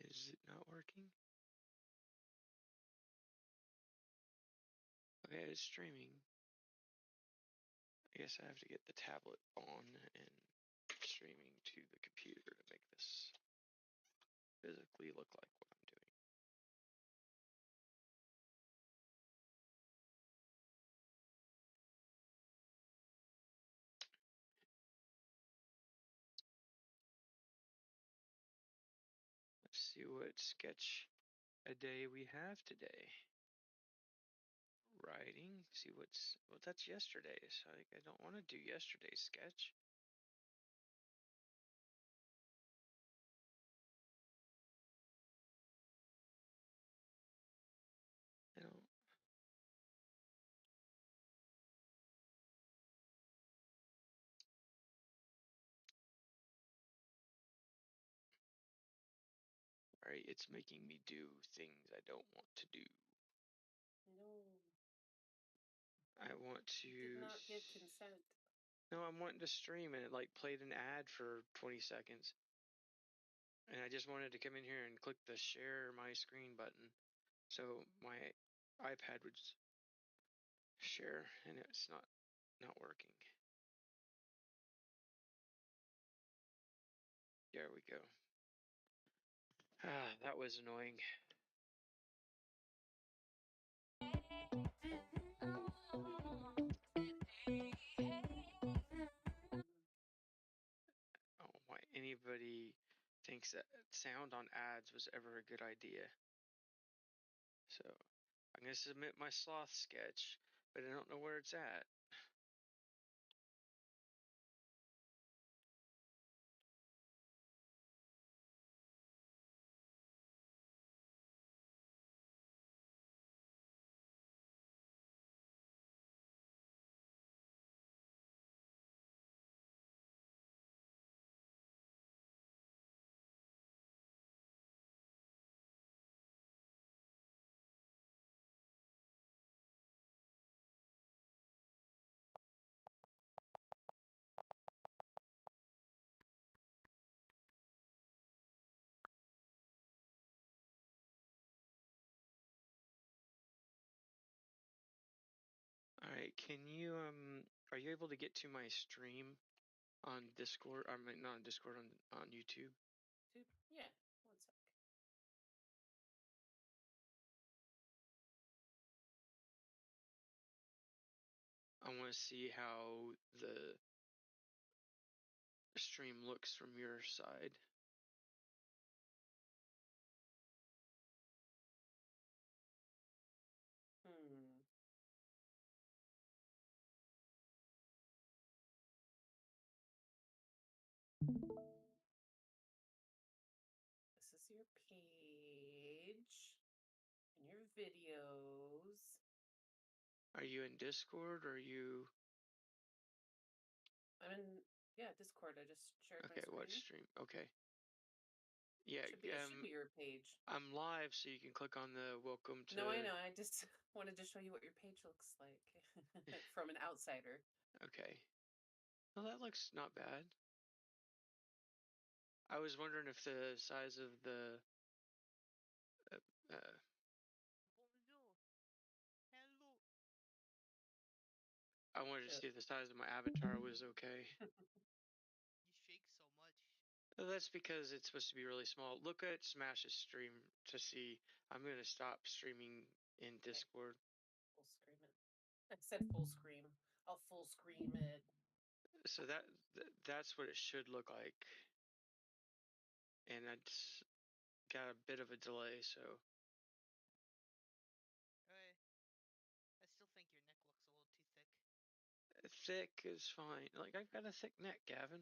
Is it not working? Okay, it's streaming. I guess I have to get the tablet on and streaming to the computer to make this physically look like what I'm doing. Let's see what sketch a day we have today. Writing. See well, that's yesterday's. I don't want to do yesterday's sketch. I don't. All right, it's making me do things I don't want to do. No. I want to. You did not give consent. No, I'm wanting to stream, and it like played an ad for 20 seconds. And I just wanted to come in here and click the share my screen button so my iPad would share, and it's not working. There we go. Ah, that was annoying. Oh, why anybody thinks that sound on ads was ever a good idea. So I'm going to submit my sloth sketch, but I don't know where it's at. All right, can you are you able to get to my stream on Discord? I mean, not on Discord, on YouTube. Yeah, 1 sec. I want to see how the stream looks from your side. This is your page and your videos. Are you in Discord or are you? I'm in, yeah, Discord. I just shared my Okay, screen. what stream? Okay. Yeah, It should be your page. I'm live, so you can click on the welcome to. No, I know. I just wanted to show you what your page looks like from an outsider. Okay. Well, that looks not bad. I was wondering if the size of the. Bonjour. Hello. I wanted to see if the size of my avatar was okay. You shake so much. That's because it's supposed to be really small. Look at Smash's stream to see. I'm going to stop streaming in Discord. Full scream it. I said full scream. I'll full scream it. So that's what it should look like. And it's got a bit of a delay, so. I still think your neck looks a little too thick. Thick is fine. Like, I've got a thick neck, Gavin.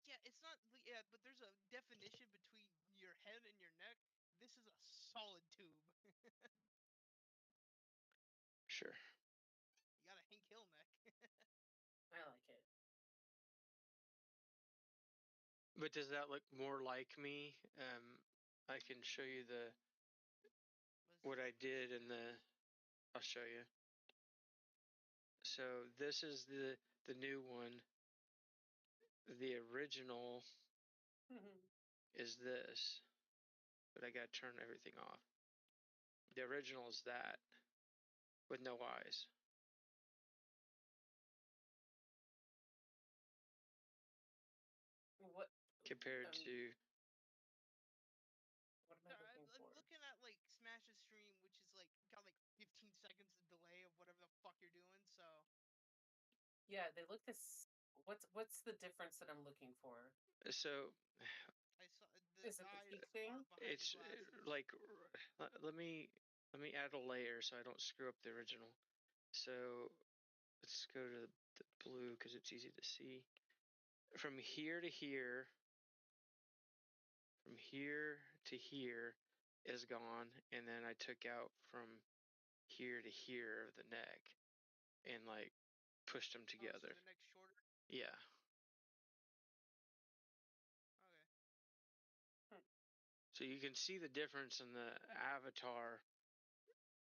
Yeah, it's not. Yeah, but there's a definition between your head and your neck. This is a solid tube. Sure. You got a Hank Hill neck. I like it. But does that look more like me? I can show you what I did in the. I'll show you. So this is the new one. the original Mhm. is this, but I gotta turn everything off. The original is that with no eyes. What Compared to what am I looking I'm for? looking at like Smash's stream, which is like got like 15 seconds of delay of whatever the fuck you're doing. So Yeah, they look this. What's the difference that I'm looking for? so I saw Is the it the eyes cheek thing? aren't behind the it's glasses. like let me add a layer so I don't screw up the original. So let's go to the blue because it's easy to see. From here to here, from here to here is gone, and then I took out from here to here of the neck and like pushed them Oh, so together. the next shorter. Yeah. Okay. So you can see the difference in the avatar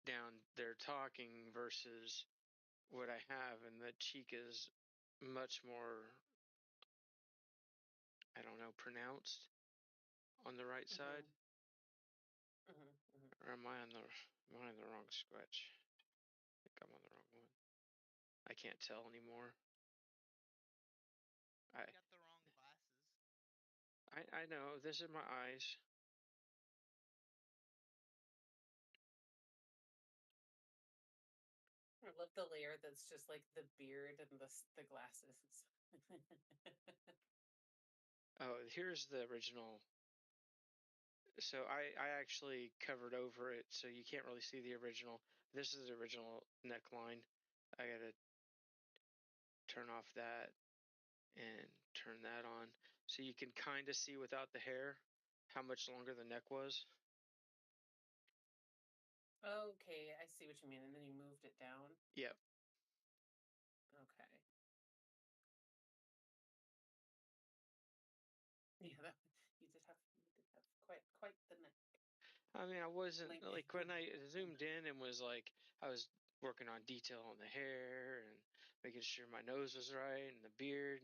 down there talking versus what I have, and the cheek is much more, I don't know, pronounced on the right side. Or am I on the wrong sketch? I think I'm on the wrong one. I can't tell anymore. You got the wrong glasses. I know. This is my eyes. I love the layer that's just like the beard and the glasses. Oh, here's the original. So I actually covered over it, so you can't really see the original. This is the original neckline. I gotta turn off that and turn that on, so you can kind of see without the hair how much longer the neck was. Okay, I see what you mean. And then you moved it down. Yep. Okay. Yeah, you did have quite the neck. I mean, I wasn't Length. like when I zoomed in and was like, I was working on detail on the hair and making sure my nose was right and the beard,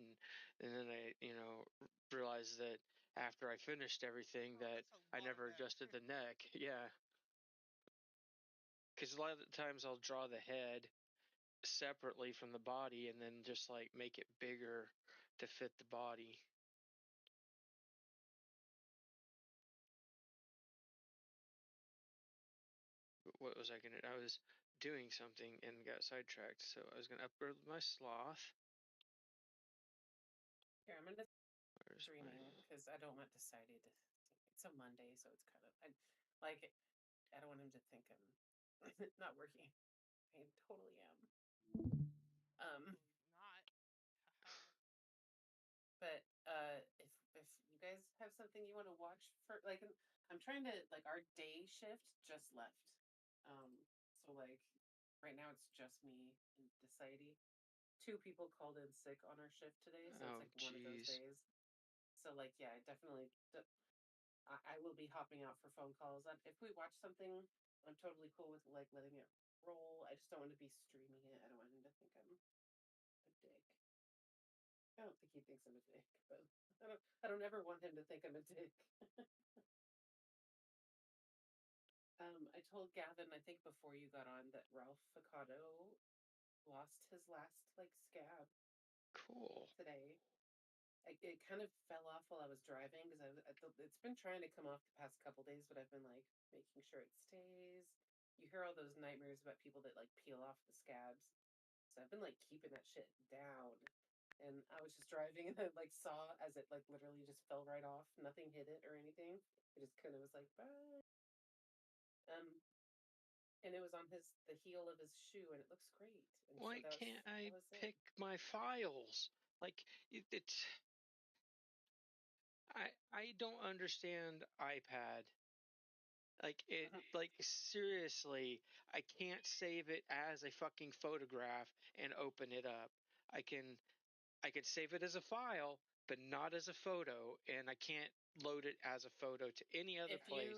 and then I, realized that after I finished everything Oh, that that's a I lot of never hair. adjusted the neck. Yeah, because a lot of the times I'll draw the head separately from the body and then just like make it bigger to fit the body. What was I gonna? I was doing something and got sidetracked, so I was gonna upload my sloth. Here, I'm gonna Where's streaming because I don't want decided to think it's a Monday, so it's kind of I don't want him to think I'm not working. I totally am. No, not. Haha. But if you guys have something you want to watch for I'm trying to our day shift just left. So right now it's just me in the society. Two people called in sick on our shift today, so it's Oh, like one of those jeez. days. So yeah, I definitely I will be hopping out for phone calls. If we watch something, I'm totally cool with letting it roll. I just don't want to be streaming it. I don't want him to think I'm a dick. I don't think he thinks I'm a dick, but I don't ever want him to think I'm a dick. I told Gavin, I think before you got on, that Ralph Ficado lost his last scab Cool. today. It kind of fell off while I was driving because it's been trying to come off the past couple days, but I've been making sure it stays. You hear all those nightmares about people that peel off the scabs, so I've been keeping that shit down. And I was just driving and I saw as it literally just fell right off. Nothing hit it or anything. It just kind of was bye. And it was on the heel of his shoe, and it looks great. And so Why can't that I was it. pick my files? Like it's I don't understand iPad. Like seriously, I can't save it as a fucking photograph and open it up. I can save it as a file, but not as a photo, and I can't load it as a photo to any other If place.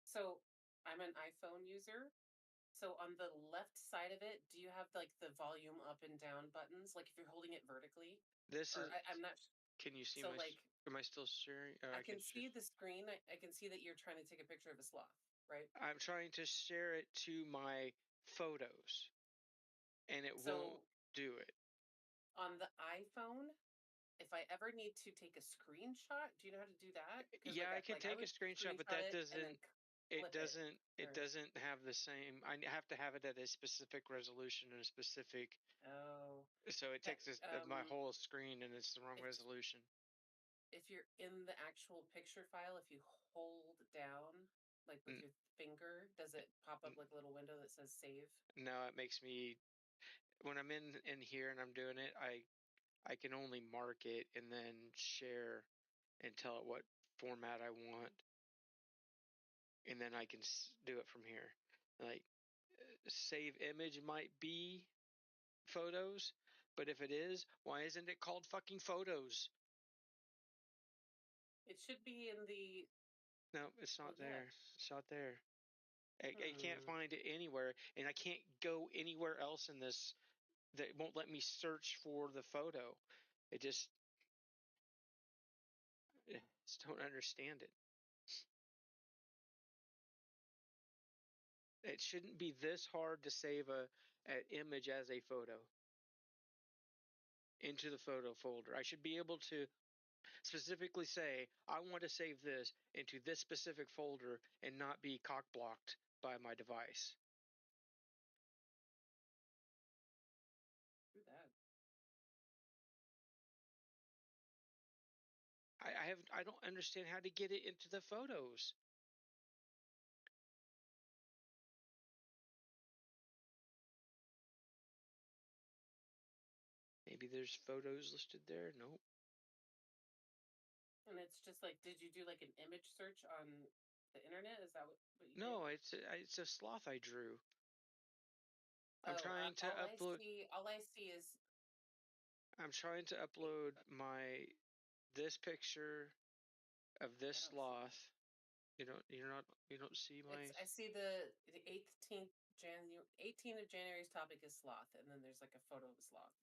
so I'm an iPhone user. So on the left side of it, do you have the volume up and down buttons? Like if you're holding it vertically, This or is I'm not. Can you see So, my? like, Am I still sharing? I can can see the screen. I can see that you're trying to take a picture of a sloth, right? I'm trying to share it to my photos, and it won't So do it. on the iPhone, if I ever need to take a screenshot, do you know how to do that? Because Yeah, I can I take a would screenshot, but screenshot that it and then doesn't. It clip it. doesn't. It Or doesn't have the same. I have to have it at a specific resolution and a specific. oh, So it that takes my whole screen, and it's the wrong if resolution. if you're in the actual picture file, if you hold down like with N- your finger, does it pop up n- like a little window that says save? No, it makes me when I'm in here and I'm doing it. I can only mark it and then share and tell it what format I want, and then I can do it from here. Like save image might be photos, but if it is, why isn't it called fucking photos? It should be in the No, it's well, not yeah. there. It's not there. I can't Hmm. find it anywhere, and I can't go anywhere else in this that won't let me search for the photo. It just don't understand it. It shouldn't be this hard to save an image as a photo into the photo folder. I should be able to specifically say, I want to save this into this specific folder and not be cock blocked by my device. Do that. I don't understand how to get it into the photos. Maybe there's photos listed there. Nope. And it's just like, did you do like an image search on the internet? Is that what you did? No, it's a sloth I drew. I'm Oh, trying to upload. all I see is I'm trying to wait, upload my this picture of this I don't see it. sloth. You don't see It's my. I see the 18th of January's topic is sloth, and then there's like a photo of a sloth.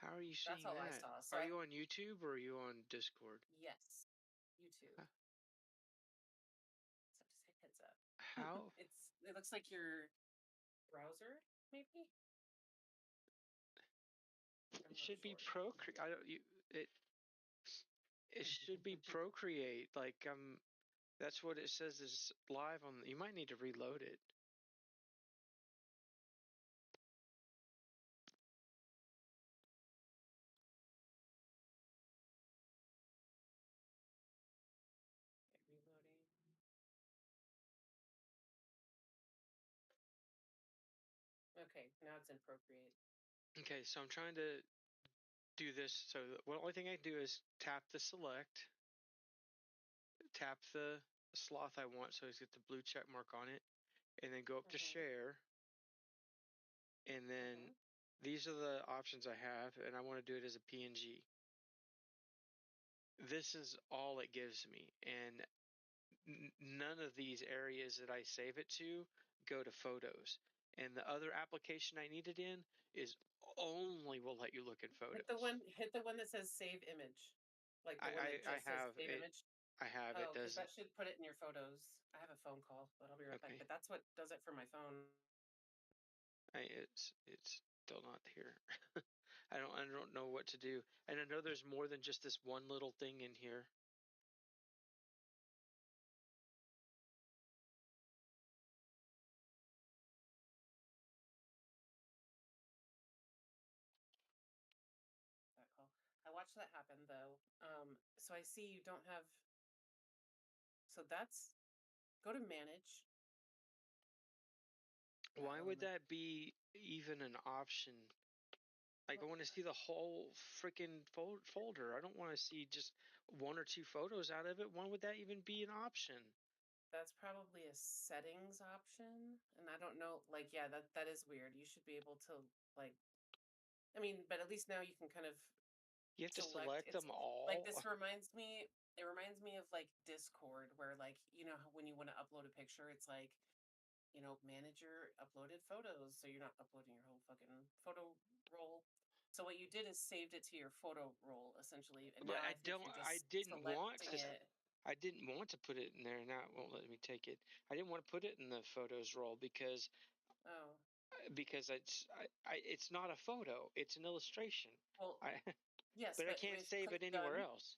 How are you That's seeing all I that? saw. So Are I you on YouTube or are you on Discord? yes, YouTube. Huh? So just heads up. How? It looks like your browser, maybe? It I'm not should be sure. Procreate. I don't. It should be Procreate. Like that's what it says is live on. You might need to reload it. Okay, reloading. Okay, now it's in Procreate. Okay, so I'm trying to do this. So the only thing I do is tap the select, tap the sloth I want, so it's got the blue check mark on it, and then go up to Mm-hmm. share, and then Mm-hmm. these are the options I have, and I want to do it as a PNG. This is all it gives me, and none of these areas that I save it to go to photos. And the other application I need it in is only will let you look in photos. Hit the one that says save image. Like the one that I just says have save it. image. I have it. Oh, because Does that should put it in your photos. I have a phone call, but I'll be right back. okay. But that's what does it for my phone. It's still not here. I don't know what to do. And I know there's more than just this one little thing in here. That call. I watched that happen though. So I see you don't have. So that's go to manage that Why would element. that be even an option? Like I Well, want to see the whole freaking folder. I don't want to see just one or two photos out of it. Why would that even be an option? that's probably a settings option, and I don't know. Like, yeah, that is weird. You should be able to like. I mean, but at least now you can kind of You have to select. select It's them like all. this reminds me. It reminds me of like Discord, where like you know how when you want to upload a picture, it's like manage your uploaded photos, so you're not uploading your whole fucking photo roll. So what you did is saved it to your photo roll essentially, and But now I I think don't. you're I just didn't want selecting to. it. I didn't want to put it in there, and that won't let me take it. I didn't want to put it in the photos roll because Oh, it's not a photo. It's an illustration. well, I yes, but I but can't if save click it anywhere done. else.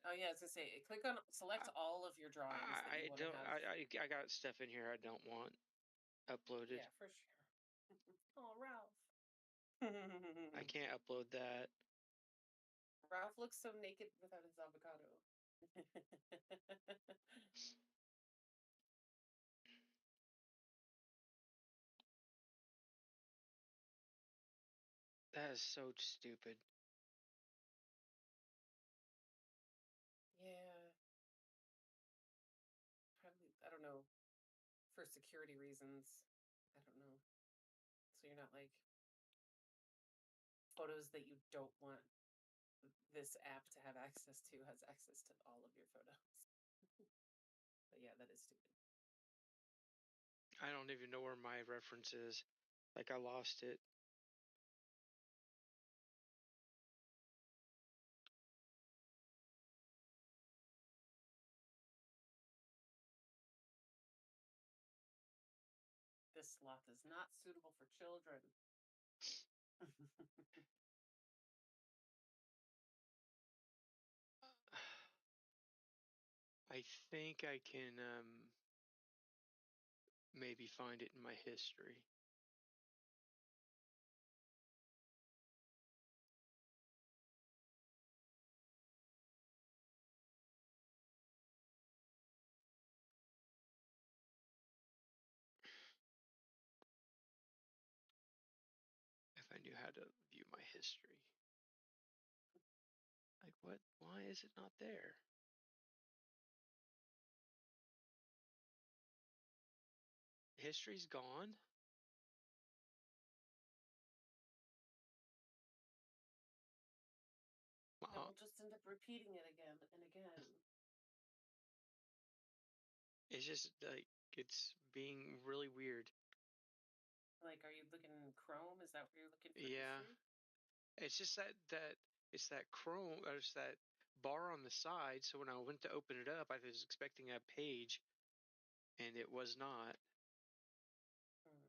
Oh yeah, as I say, click on select all of your drawings that you I want to don't. have. I got stuff in here I don't want uploaded. Yeah, for sure. Oh, Ralph. I can't upload that. Ralph looks so naked without his avocado. That is so stupid. Yeah, probably. I don't know. For security reasons, I don't know. So you're not like photos that you don't want this app to have access to has access to all of your photos. But yeah, that is stupid. I don't even know where my reference is. Like I lost it. This sloth is not suitable for children. I think I can maybe find it in my history. If I knew how to view my history. Like what? Why is it not there? History's gone? Then we'll just end up repeating it again and again. It's just like it's being really weird. Like, are you looking in Chrome? Is that where you're looking for Yeah. history? It's just that it's that Chrome, or it's that bar on the side. So when I went to open it up, I was expecting a page, and it was not. Hmm.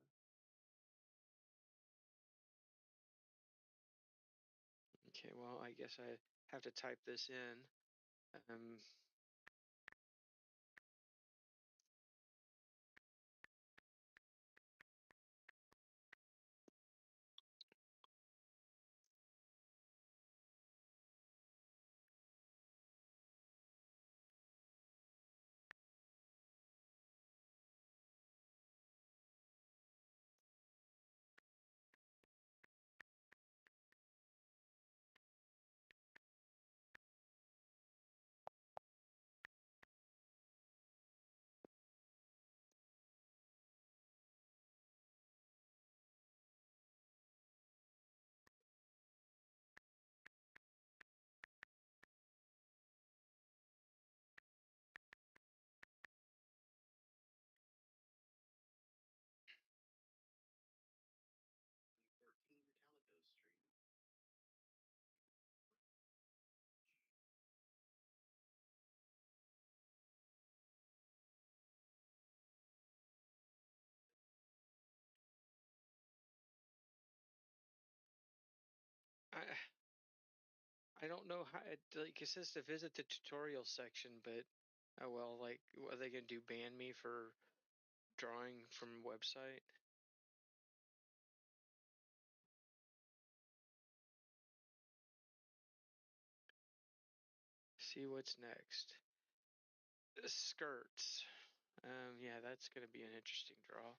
Okay, well, I guess I have to type this in. Um, I I don't know how it says to visit the tutorial section, but oh well, like what are they gonna do? Ban me for drawing from website? See what's next. Skirts. Yeah, that's gonna be an interesting draw.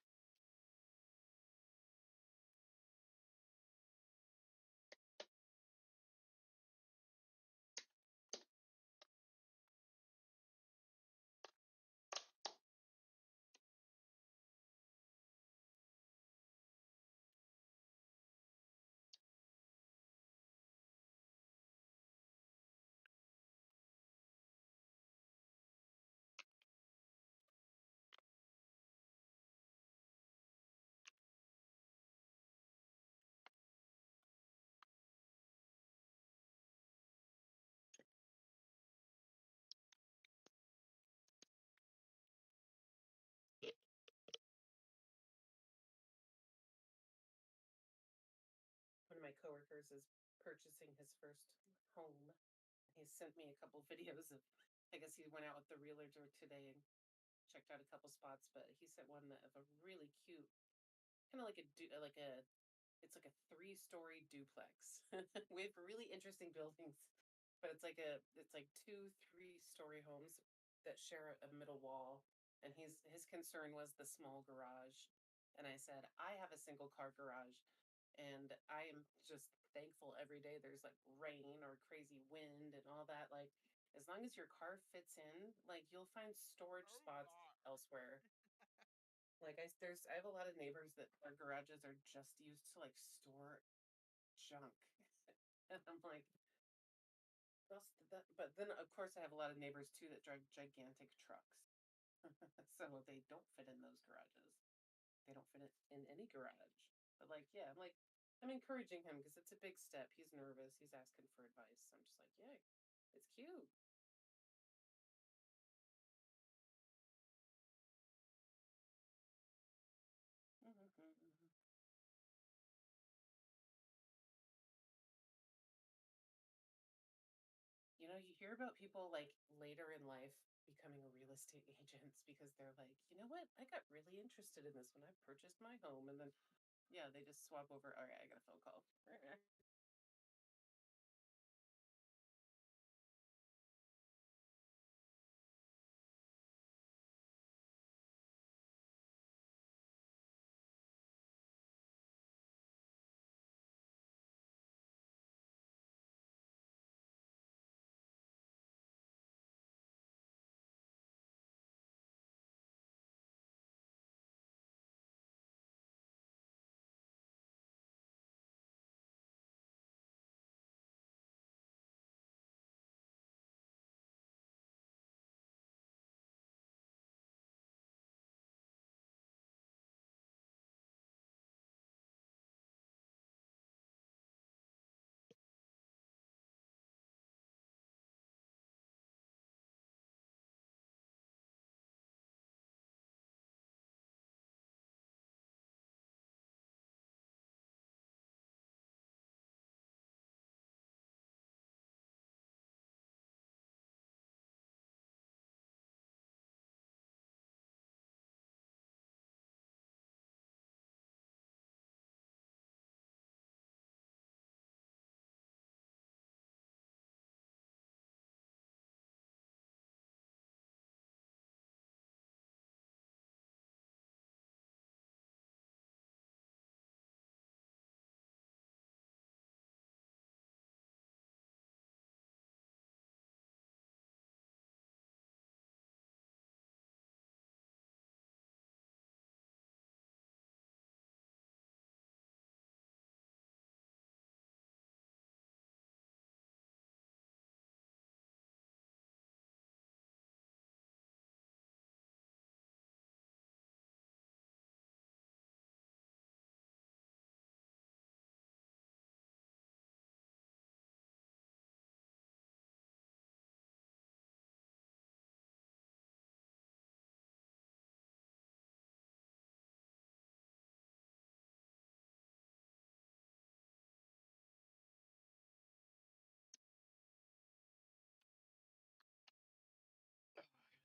coworkers is purchasing his first home. He sent me a couple videos of, I guess he went out with the realtor today and checked out a couple spots, but he sent one of a really cute, kind of like a it's like a 3-story duplex. We have really interesting buildings, but it's like 2 3-story homes that share a middle wall. And his concern was the small garage. And I said, I have a single car garage, and I am just thankful every day there's like rain or crazy wind and all that. Like, as long as your car fits in, like, you'll find storage Oh spots God. elsewhere. Like, I have a lot of neighbors that their garages are just used to like store junk. And I'm like, but then of course I have a lot of neighbors too that drive gigantic trucks. So they don't fit in those garages. They don't fit in any garage. But like, yeah, I'm encouraging him because it's a big step. He's nervous. He's asking for advice. I'm just like, yeah, it's cute. You know, you hear about people like later in life becoming real estate agents because they're like, you know what? I got really interested in this when I purchased my home. And then, yeah, they just swap over. All right, I got a phone call.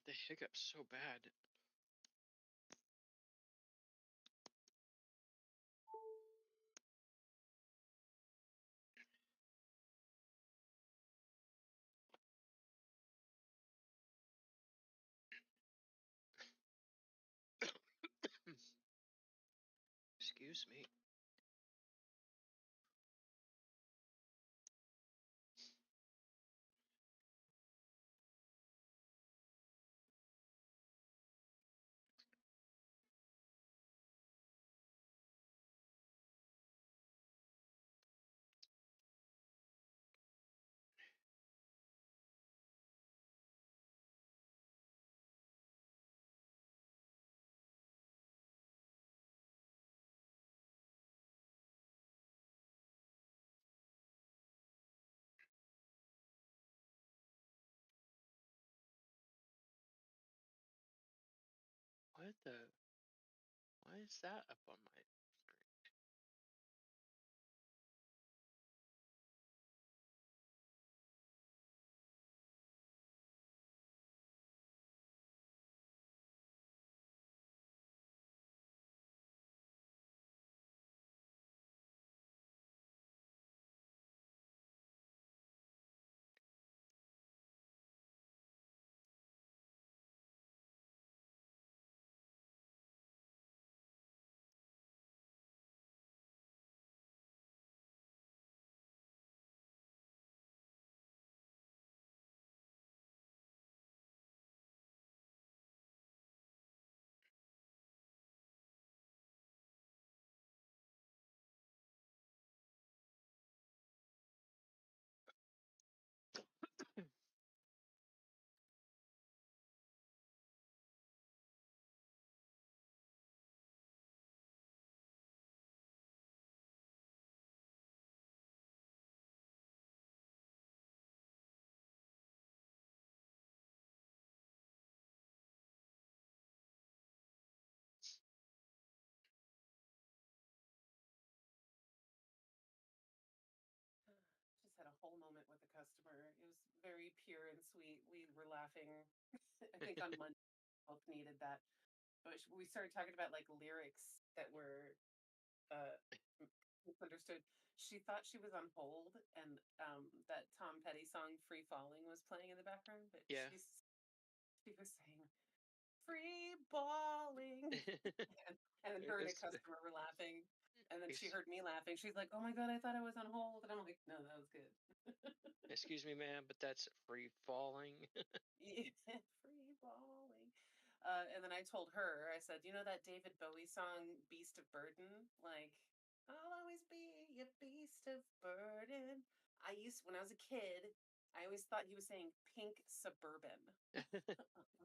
The hiccup's so bad. Excuse me. What the? Why is that up on my screen? was very pure and sweet. We were laughing. I think on Monday we both needed that. But we started talking about like lyrics that were uh misunderstood. She thought she was on hold and that Tom Petty song Free Falling was playing in the background, but Yeah. she was saying free balling. And her and a It's, customer were laughing. And then she it's, heard me laughing. She's like, "Oh my god, I thought I was on hold." And I'm like, "No, that was good." excuse me, ma'am, but that's free falling. Yeah, free balling. And then I told her, I said, "You know that David Bowie song, Beast of Burden? Like, I'll always be a beast of burden." When I was a kid, I always thought he was saying pink suburban.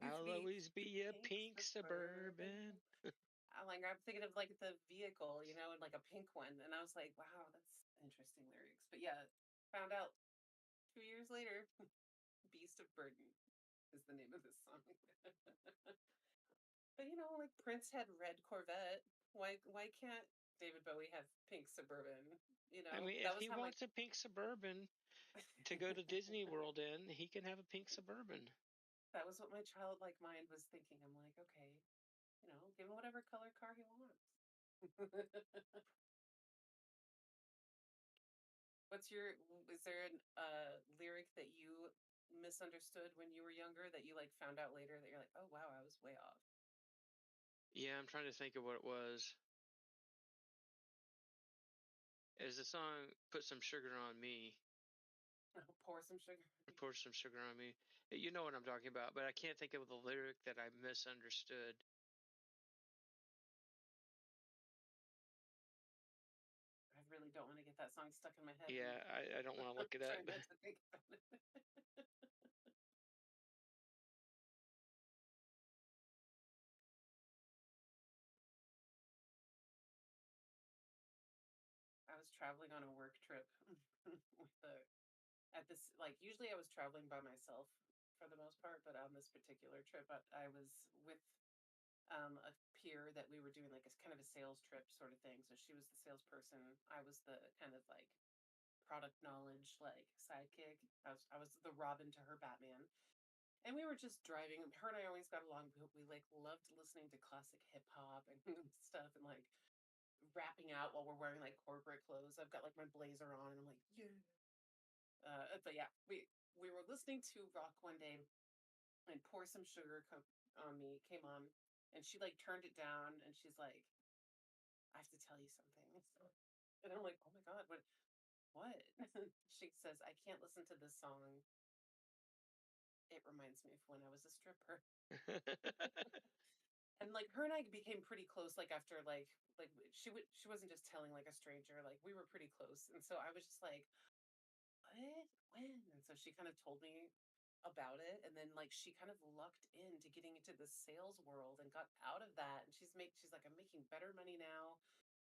Always I'll be always be a pink pink suburban. suburban. I'm thinking of like the vehicle, and like a pink one. And I was like, wow, that's interesting lyrics. But yeah, found out 2 years later, Beast of Burden is the name of this song. But like Prince had red Corvette. Why can't David Bowie have pink Suburban? I mean, That if was he how my wants a pink suburban to go to Disney World in, he can have a pink suburban. that was what my childlike mind was thinking. I'm like, okay, give him whatever color car he wants. Is there an lyric that you misunderstood when you were younger that you like found out later that you're like, oh wow, I was way off? Yeah, I'm trying to think of what it was. Is the song "Put Some Sugar on Me"? Pour some sugar. Pour some sugar on me. You know what I'm talking about, but I can't think of the lyric that I misunderstood. I really don't want to get that song stuck in my head. Yeah, I don't want to look it up. Trying not to think about it. I was traveling on a work trip with at this like usually I was traveling by myself for the most part, but on this particular trip I was with a peer that we were doing like a kind of a sales trip sort of thing. So she was the salesperson. I was the kind of like product knowledge like sidekick. I was the Robin to her Batman. And we were just driving. Her and I always got along. We like loved listening to classic hip hop and stuff and like rapping out while we're wearing like corporate clothes. I've got like my blazer on and I'm like, yeah. But yeah, we were listening to rock one day and Pour Some Sugar on Me came on and she like turned it down and she's like, I have to tell you something. And I'm like, oh my God, what? She says, I can't listen to this song. It reminds me of when I was a stripper. And like her and I became pretty close like after like she wasn't just telling like a stranger, like we were pretty close. And so I was just like, what? When? And so she kind of told me about it and then like she kind of lucked into getting into the sales world and got out of that and she's like, I'm making better money now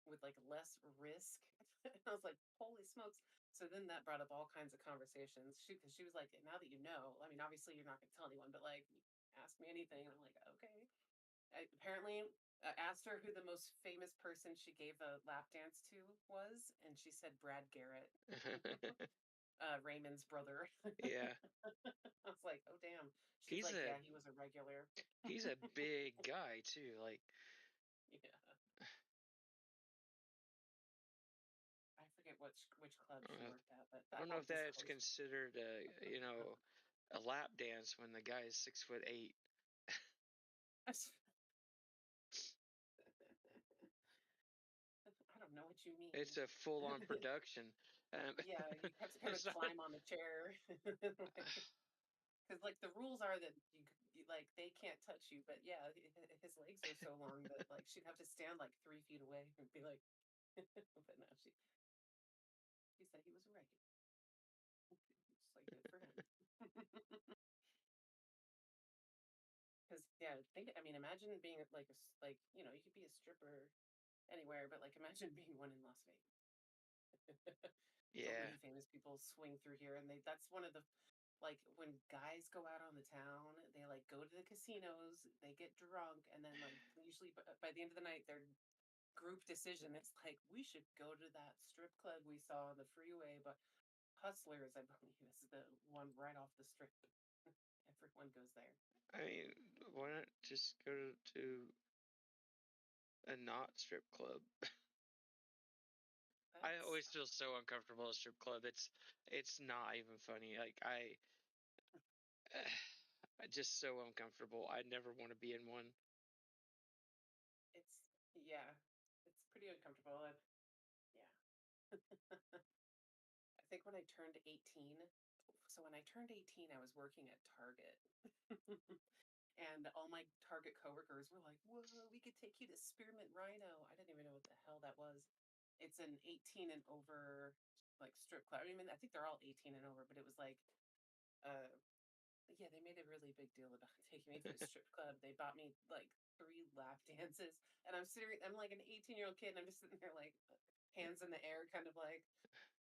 with like less risk. And I was like, holy smokes. So then that brought up all kinds of conversations. Because she was like, now that you know, I mean, obviously you're not going to tell anyone, but like, ask me anything. And I'm like, okay. I apparently asked her who the most famous person she gave a lap dance to was. And she said Brad Garrett, Raymond's brother. Yeah, I was like, oh, damn. She's he's like, a yeah, he was a regular. he's a big guy too. Like, Yeah. I forget which club she uh, worked at, but I I don't know if won't that's disclose. considered a lap dance when the guy is 6'8". I don't know what you It's mean. a full on production. Yeah, you have to kind of It's not. climb on the chair. Because like the rules are that like they can't touch you, but yeah, his legs are so long that like she'd have to stand like 3 feet away and be like, but no, she said he was a regular. It's like good for him. Because yeah, imagine being like like you could be a stripper anywhere, but like imagine being one in Las Vegas. So Yeah. many famous people swing through here, and that's one of the like when guys go out on the town, they like go to the casinos, they get drunk, and then like usually by the end of the night, their group decision it's like we should go to that strip club we saw on the freeway, but Hustlers, I believe, is the one right off the strip. Everyone goes there. I mean, why not just go to a not strip club? I That's always feel so uncomfortable at a strip club. It's not even funny. Like I just so uncomfortable. I never want to be in one. it's yeah, it's pretty uncomfortable. Yeah. I think when I turned 18, so when I turned 18, I was working at Target. And all my Target coworkers were like, "Whoa, we could take you to Spearmint Rhino." I didn't even know what the hell that was. It's an 18 and over like strip club. I mean, I think they're all 18 and over, but it was like, uh, yeah, they made a really big deal about taking me to a strip club. They bought me like 3 lap dances, and I'm like an 18-year-old kid, and I'm just sitting there like hands in the air, kind of like,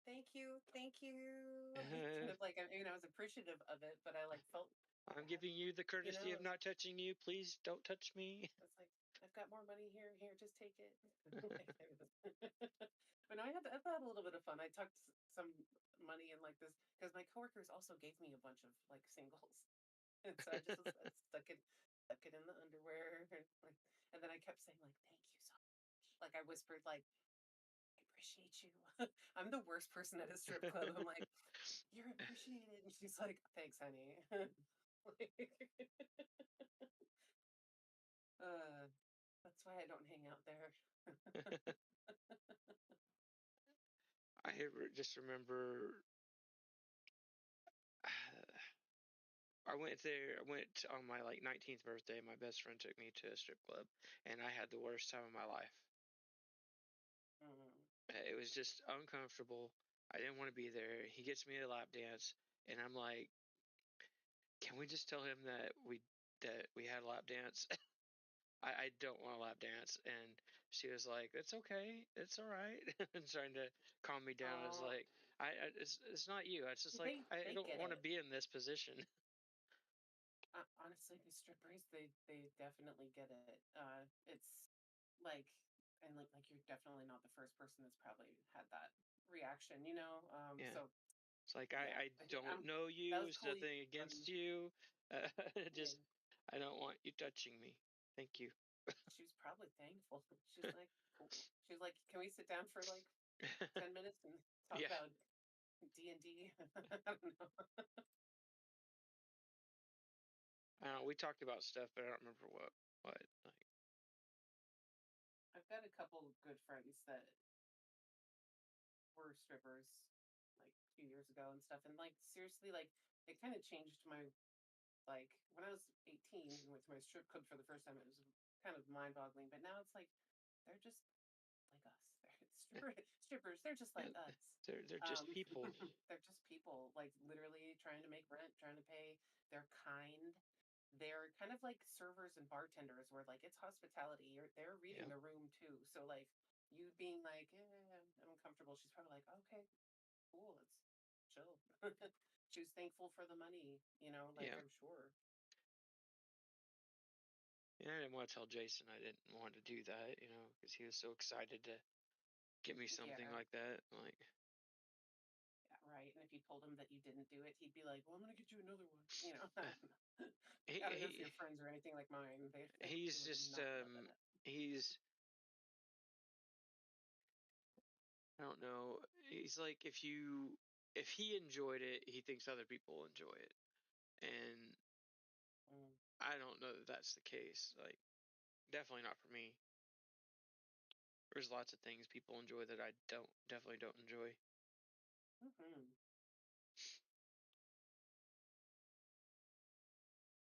thank you, thank you. Kind of like, I was appreciative of it, but I like felt I'm bad, giving you the courtesy of It's not touching you. Please don't touch me. like, I've got more money here, just take it. But no, I've had a little bit of fun. I tucked some money in like this because my coworkers also gave me a bunch of like singles. And so I just stuck it in the underwear, and then I kept saying like, "Thank you so much." Like I whispered like, "I appreciate you." I'm the worst person at a strip club. I'm like, "You're appreciated," and she's like, "Thanks, honey." That's why I don't hang out there. I just remember I went there. I went on my like 19th birthday. My best friend took me to a strip club, and I had the worst time of my life. Mm. It was just uncomfortable. I didn't want to be there. He gets me a lap dance, and I'm like, "Can we just tell him that we had a lap dance?" I don't want a lap dance, and she was like, "It's okay, it's all right," and trying to calm me down. I was Oh, like, it's not you. It's just like I they don't get want to it. be in this position." Honestly, the strippers, they definitely get it. It's like, and like you're definitely not the first person that's probably had that reaction, you know. Yeah. So It's like yeah, I don't know that you. was It's totally nothing fun. against you. Yeah, Just I don't want you touching me. Thank you. she was probably thankful. She's like, cool. She was like, "Can we sit down for like 10 minutes and talk Yeah. about D&D?" I don't know. We talked about stuff, but I don't remember what. Like, I've got a couple good friends that were strippers like 2 years ago and stuff, and like seriously, like it kind of changed my like when I was 18 and went to my strip club for the first time. It was kind of mind-boggling, but now it's like they're just like us. Strippers. They're just like yeah, us. they're just people. They're just people, like literally trying to make rent, trying to pay. They're kind. They're kind of like servers and bartenders, where like it's hospitality. They're reading Yeah. the room too. So like you being like, I'm uncomfortable. She's probably like, okay, cool, let's chill. She was thankful for the money, like Yeah. I'm sure. Yeah. I didn't want to tell Jason I didn't want to do that, because he was so excited to get me something Yeah, like that. Like yeah, right. And if you told him that you didn't do it, he'd be like, "Well, I'm gonna get you another one." I don't know. he, I don't know if he your friends are anything like mine. They he's would just not let that. he's I don't know. He's like if he enjoyed it, he thinks other people enjoy it. And Mm. I don't know that that's the case. Like definitely not for me. There's lots of things people enjoy that I definitely don't enjoy. Mm-hmm.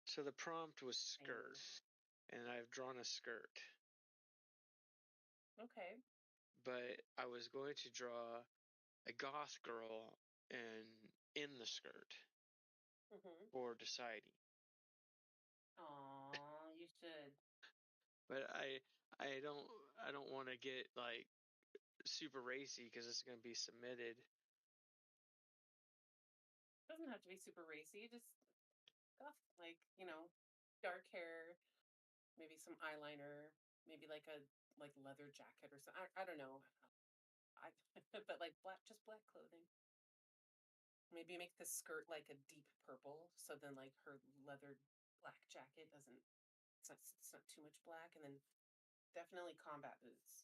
So the prompt was skirt, Same. and I've drawn a skirt, Okay. but I was going to draw a goth girl and in the skirt Mm-hmm. for deciding. Aw, you should. But I don't want to get like super racy because it's going to be submitted. Doesn't have to be super racy. Just goth, like dark hair, maybe some eyeliner, maybe like a leather jacket or something. I don't know. I but like black, just black clothing. Maybe make the skirt like a deep purple, so then like her leather black jacket doesn't. It's not too much black, and then definitely combat boots.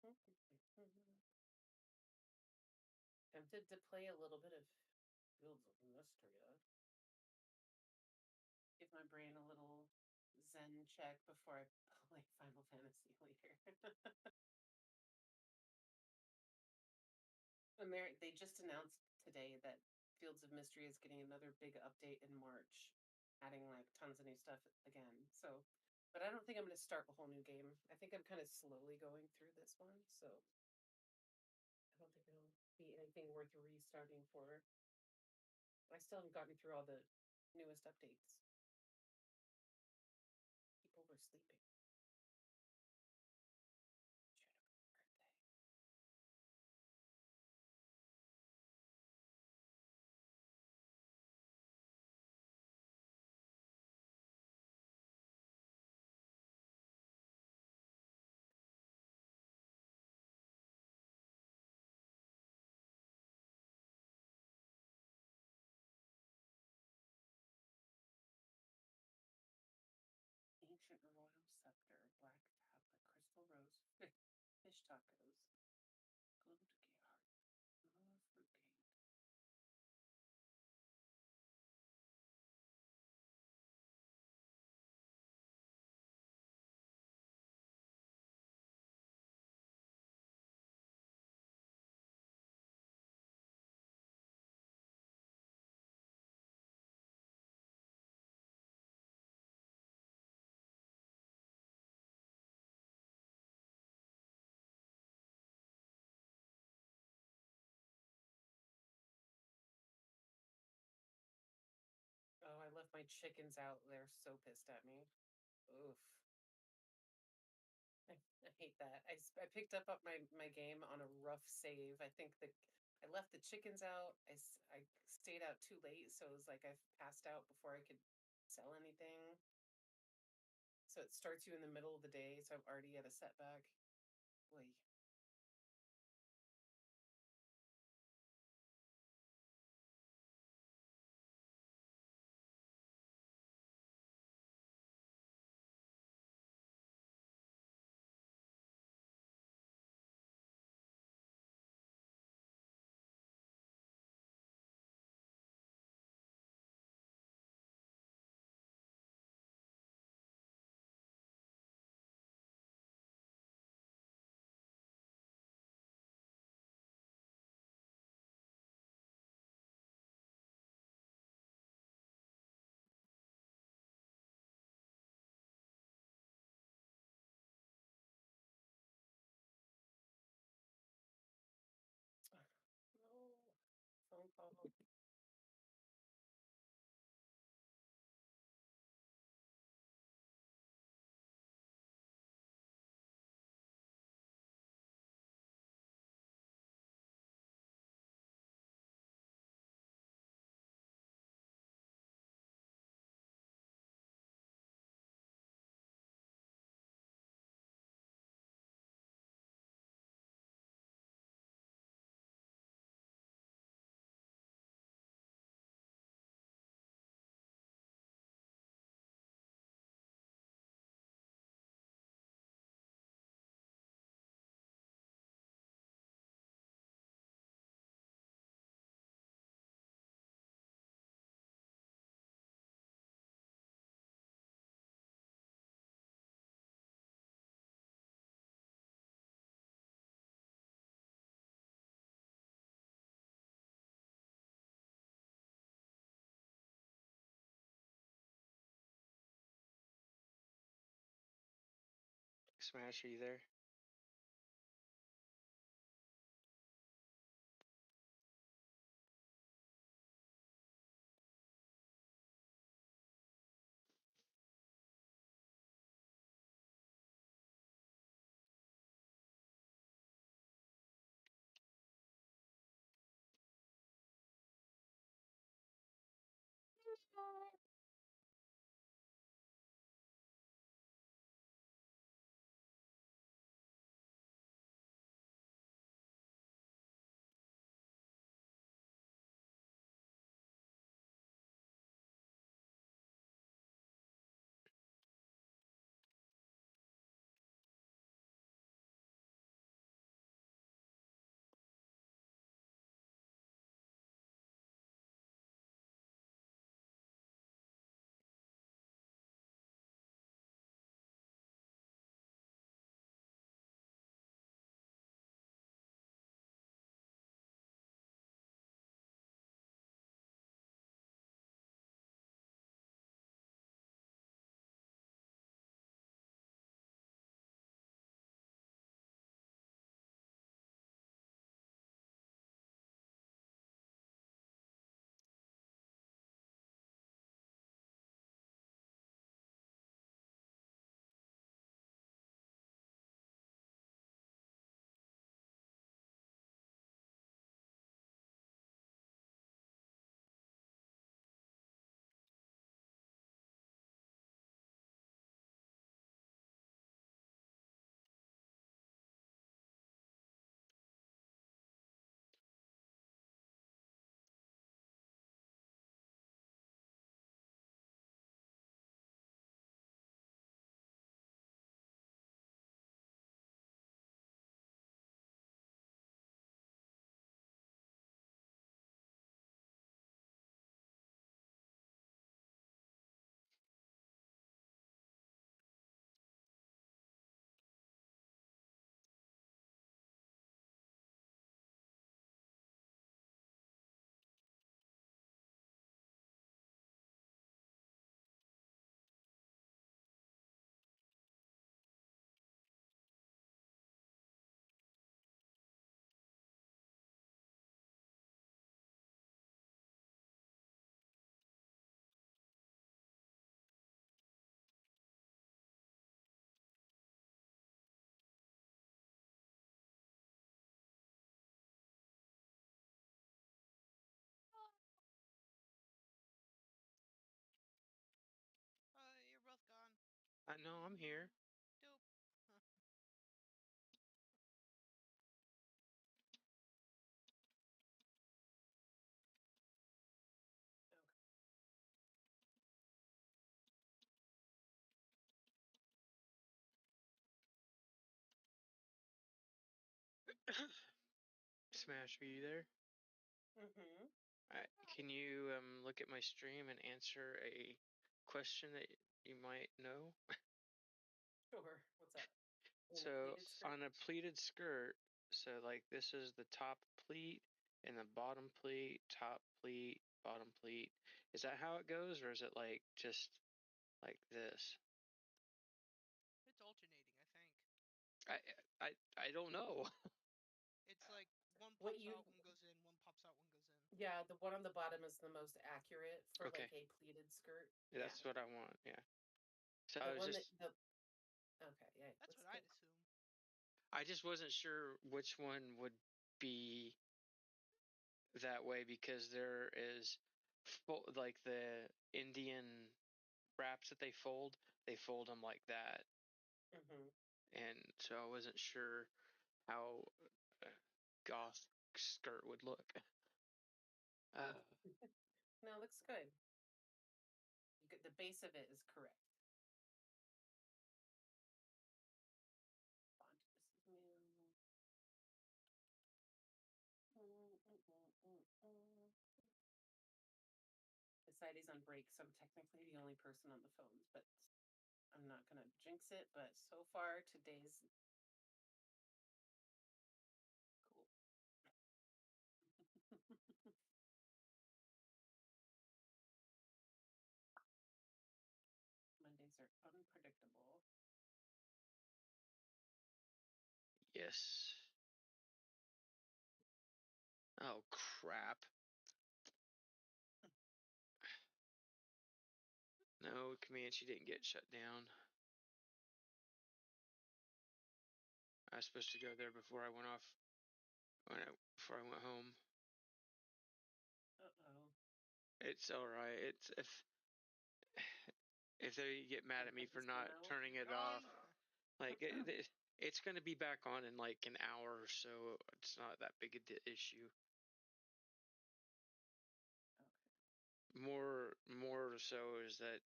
Ugh. Tempted to play a little bit of Fields of Mystria. Give my brain a little zen check before I play Final Fantasy later. And they just announced today that Fields of Mystery is getting another big update in March, adding like tons of new stuff again. So, but I don't think I'm going to start a whole new game. I think I'm kind of slowly going through this one, so I don't think it'll be anything worth restarting for. I still haven't gotten through all the newest updates. People were sleeping. Birthday. Ancient royal scepter, black tablet, crystal rose, fish tacos, glowed gay heart, fruit cake. Oh, I left my chickens out. They're so pissed at me. Oof. I hate that. I picked up my game on a rough save. I think that I left the chickens out. I stayed out too late, so it was like I passed out before I could sell anything. So it starts you in the middle of the day, so I'm already at a setback. Boy. Smash, are you there? You're both gone. No, I'm here. Dope. Huh. Smash, are you there? Mm-hmm. Can you look at my stream and answer a question that you might know? Sure. What's up? In a So pleated skirt? on a pleated skirt, so like this is the top pleat and the bottom pleat, top pleat, bottom pleat. Is that how it goes, or is it like just like this? It's alternating, I think. I don't know. It's like one What pops you out, one goes in, one pops out, one goes in. Yeah, the one on the bottom is the most accurate for Okay, like a pleated skirt. that's what I want. Yeah. So The I was one that just the Okay, yeah, That's let's what get I'd assume. I just wasn't sure which one would be that way because there is like the Indian wraps that they fold them like that, hmm and so I wasn't sure how a goth skirt would look. No, looks good. You get the base of it is correct. Font is new. The site is on break, so I'm technically the only person on the phones, but I'm not gonna jinx it. But so far, today's cool. Mondays are unpredictable. Vegas. Oh, crap. No, Comanche didn't get shut down. I was supposed to go there before I went off, before I went home. Uh-oh. It's all right. It's if they get mad at me for not turning it off, like it's going to be back on in like an hour or so. It's not that big a issue. Okay. More so is that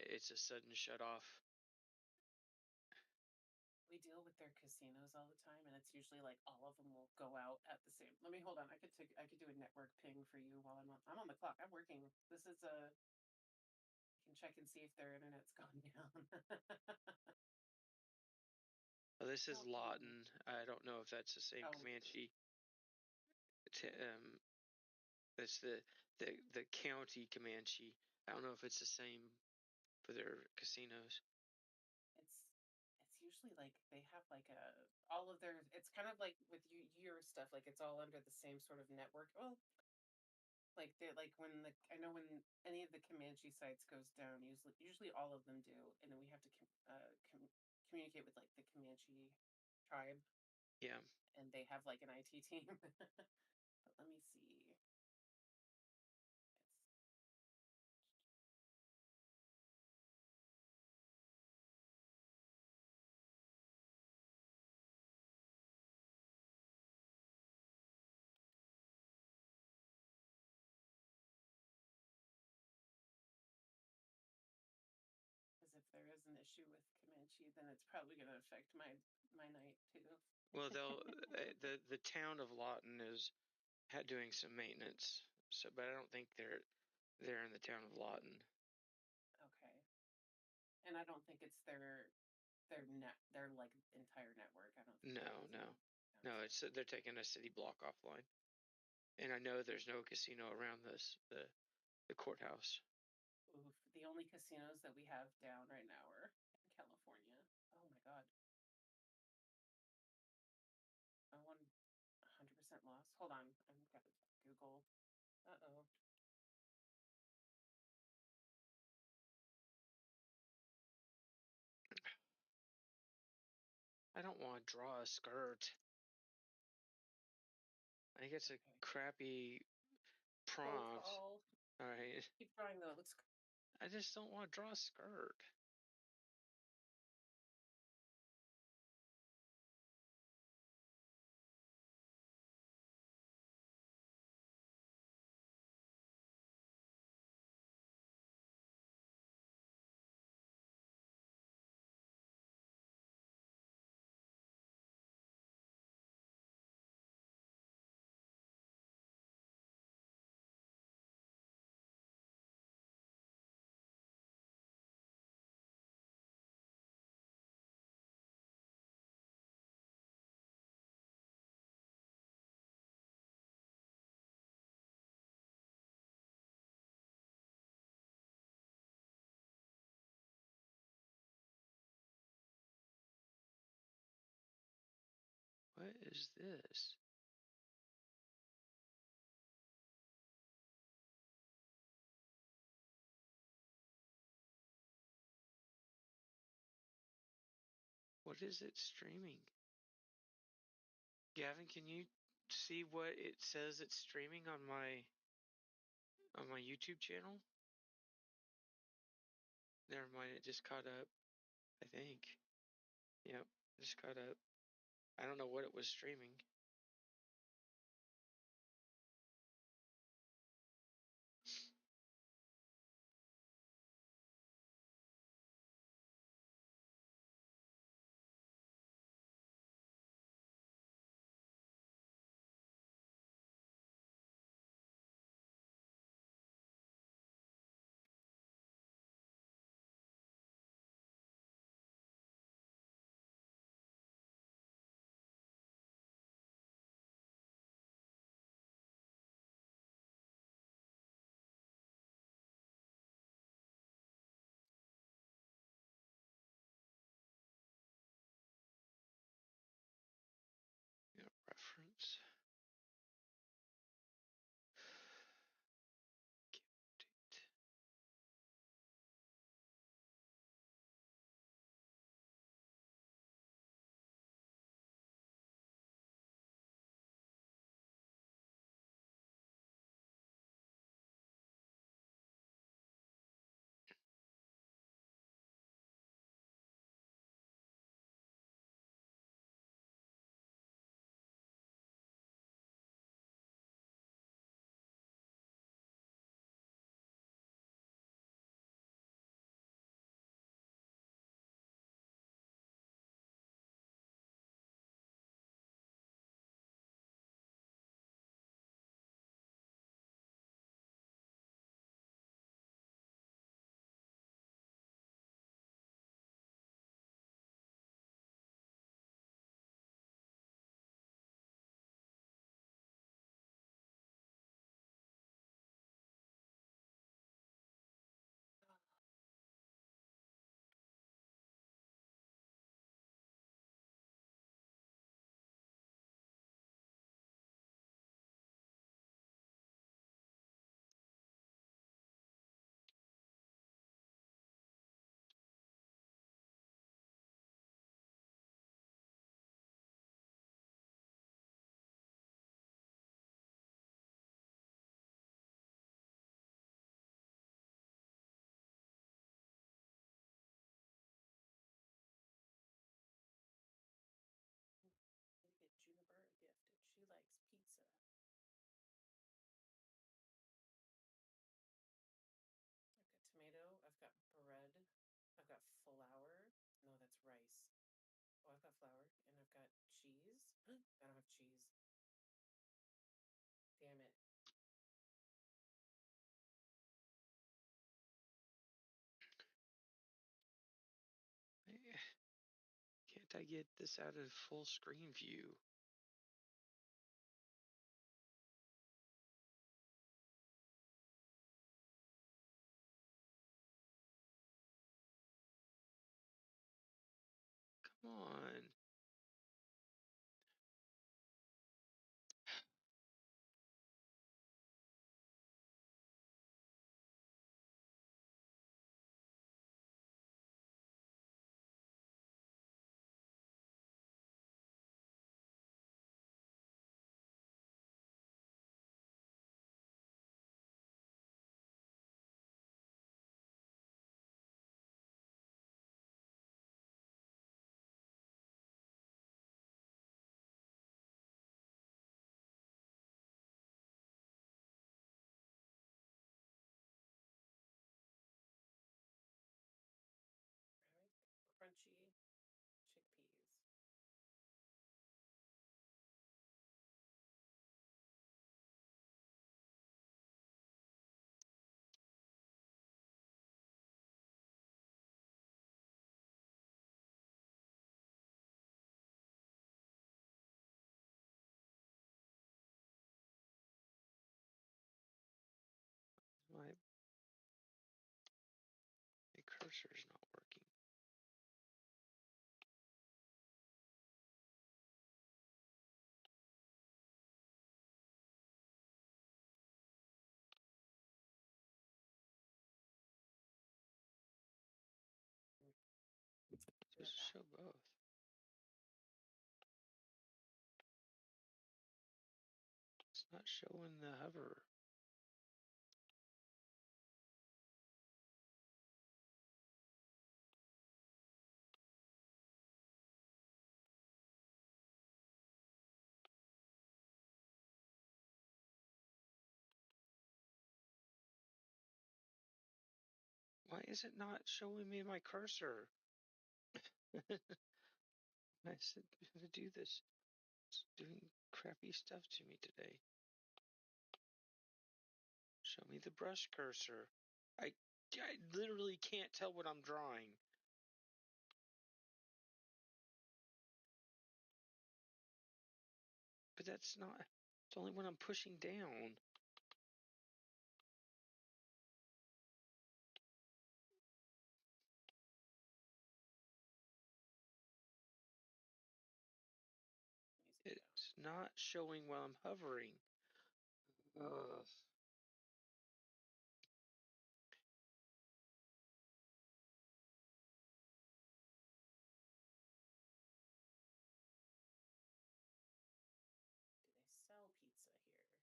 it's a sudden shut off. We deal with their casinos all the time, and it's usually like all of them will go out at the same. Let me hold on. I could do a network ping for you while I'm on the clock. I'm working. This is a. I can check and see if their internet's gone down. Well, this is Oh, Lawton. I don't know if that's the same oh, Comanche. That's the county Comanche. I don't know if it's the same for their casinos. it's usually like they have like a all of their. It's kind of like with your stuff. Like it's all under the same sort of network. Well, like they like when the I know when any of the Comanche sites goes down, usually all of them do, and then we have to communicate with like the Comanche tribe, Yeah. and they have like an IT team. But let me see. It's because if there is an issue with Comanche, then it's probably going to affect my night too. Well, the town of Lawton is doing some maintenance. So, but I don't think they're in the town of Lawton. Okay, and I don't think it's their like entire network. I don't think No. It's they're taking a city block offline, and I know there's no casino around the courthouse. Oof, the only casinos that we have down right now are in California. Oh my god. I won 100% loss. Hold on. I've got to Google. Uh-oh. I don't want to draw a skirt. I think it's a crappy prompt. All right. Keep trying though. I just don't want to draw a skirt. What is this? What is it streaming? Gavin, can you see what it says it's streaming on my YouTube channel? Never mind, it just caught up, I think. Yep, just caught up. I don't know what it was streaming. got flour. No, that's rice. Oh, I've got flour and I've got cheese. I don't have cheese. Damn it. Can't I get this out of full screen view? Come on. Right? Crunchy chickpeas. My cursor's not working. It's supposed to show both. It's not showing the hover. Why is it not showing me my cursor? I said to do this. It's doing crappy stuff to me today. Show me the brush cursor. I literally can't tell what I'm drawing. But that's not. It's only when I'm pushing down. It's not showing while I'm hovering. Ugh. Do they sell pizza here?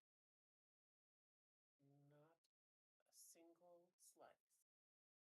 Not a single slice. These assholes.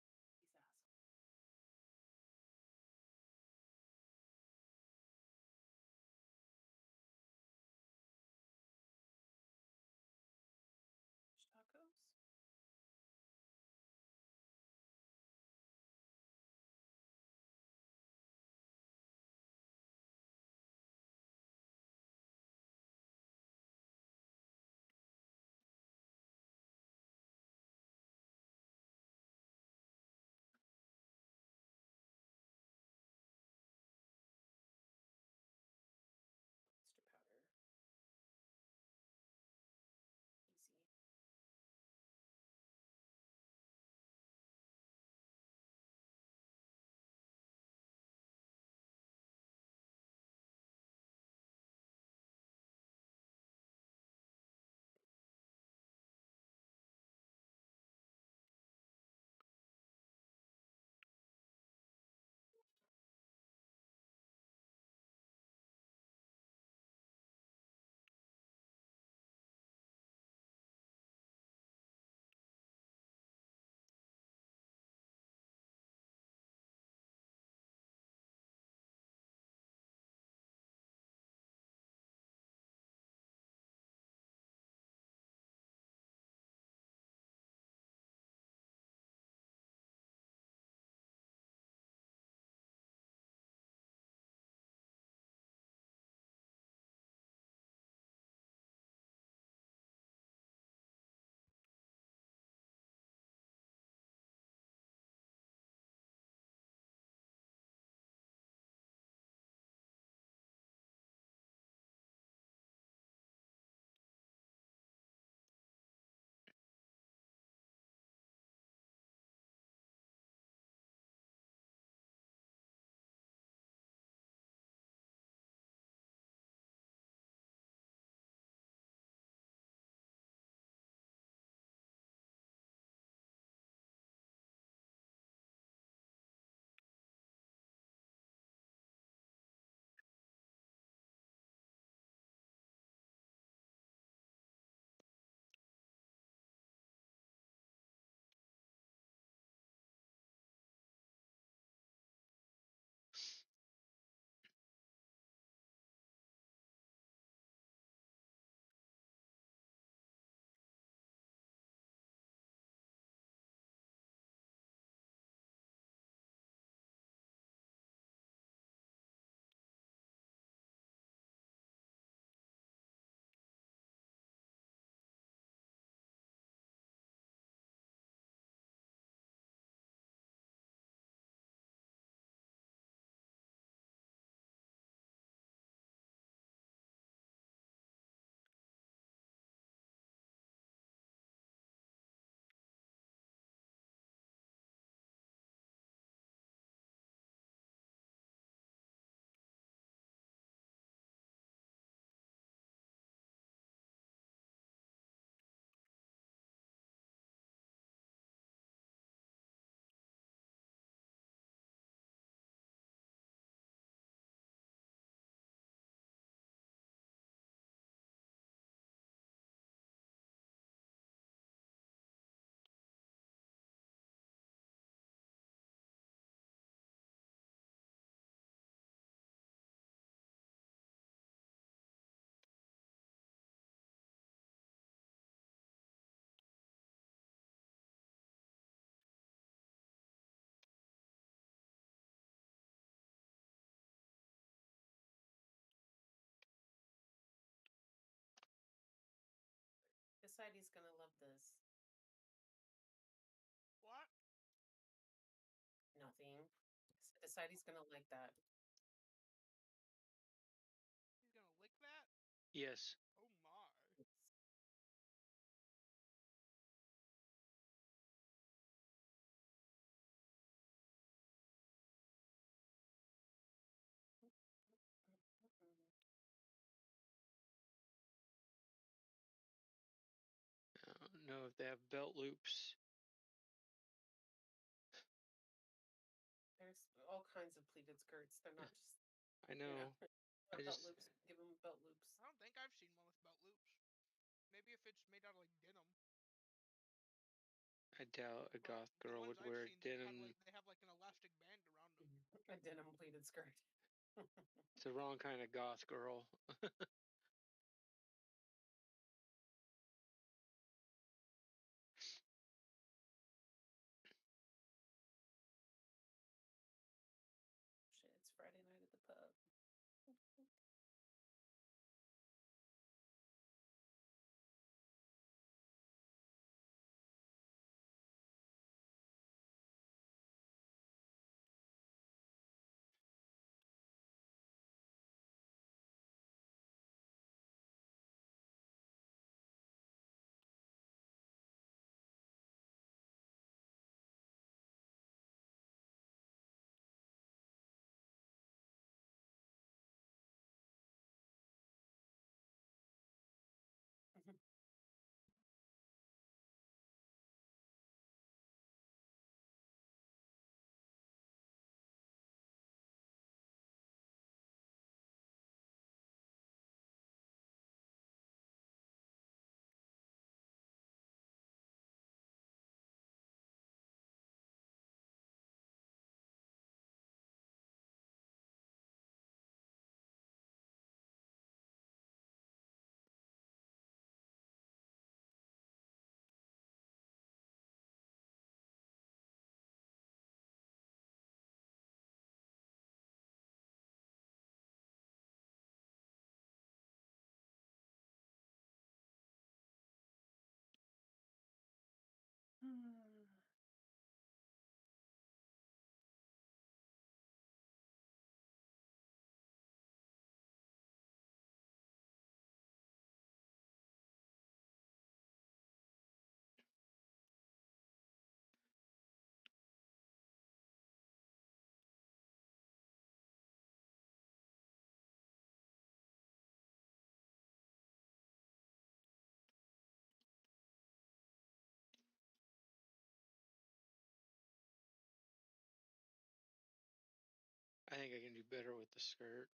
Decidey's gonna love this. What? Nothing. Decidey's gonna like that. He's gonna lick that? Yes. Oh my. I don't know if they have belt loops. There's all kinds of pleated skirts. They're not just, I know. I belt just loops. Give them belt loops. I don't think I've seen one with belt loops. Maybe if it's made out of like denim. I doubt a But goth the girl ones would I've wear seen, denim. they have like an elastic band around them. A denim pleated skirt. It's the wrong kind of goth girl. Shit, it's Friday night at the pub. I think I can do better with the skirt.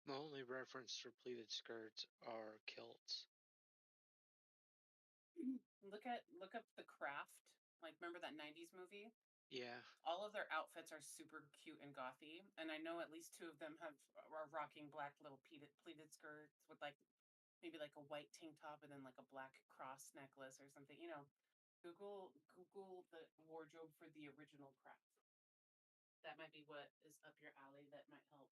My only reference for pleated skirts are kilts. Look up The Craft. Like, remember that 90s movie? Yeah. All of their outfits are super cute and gothy, and I know at least two of them are rocking black little pleated skirts with like maybe like a white tank top and then like a black cross necklace or something. You know, Google the wardrobe for the original Craft. That might be what is up your alley. That might help.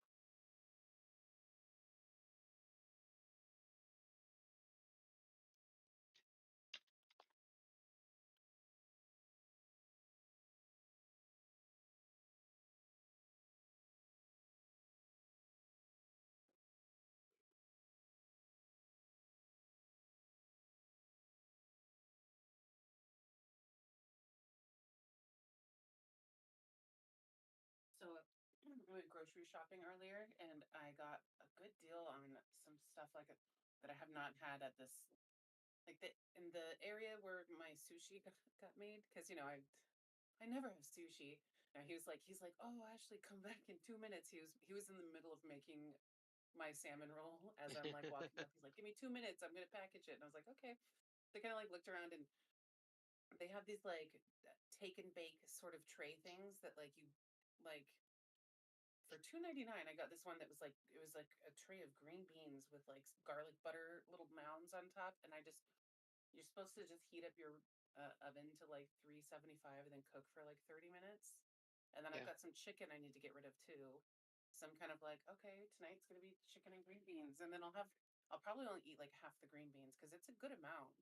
So I went grocery shopping earlier, and I got a good deal on some stuff that I have not had at this like in the area where my sushi got made. Because I never have sushi. Now he's like, oh, Ashley, come back in 2 minutes. He was in the middle of making my salmon roll as I'm like walking up. He's like, give me 2 minutes. I'm gonna package it. And I was like, okay. They kind of like looked around, and they have these like take and bake sort of tray things that like you like for $2.99. I got this one that was like it was like a tray of green beans with like garlic butter little mounds on top, and you're supposed to just heat up your oven to like 375 and then cook for like 30 minutes. And then I've Yeah. got some chicken I need to get rid of too. So I'm kind of like, okay, tonight's gonna be chicken and green beans, and then I'll probably only eat like half the green beans because it's a good amount.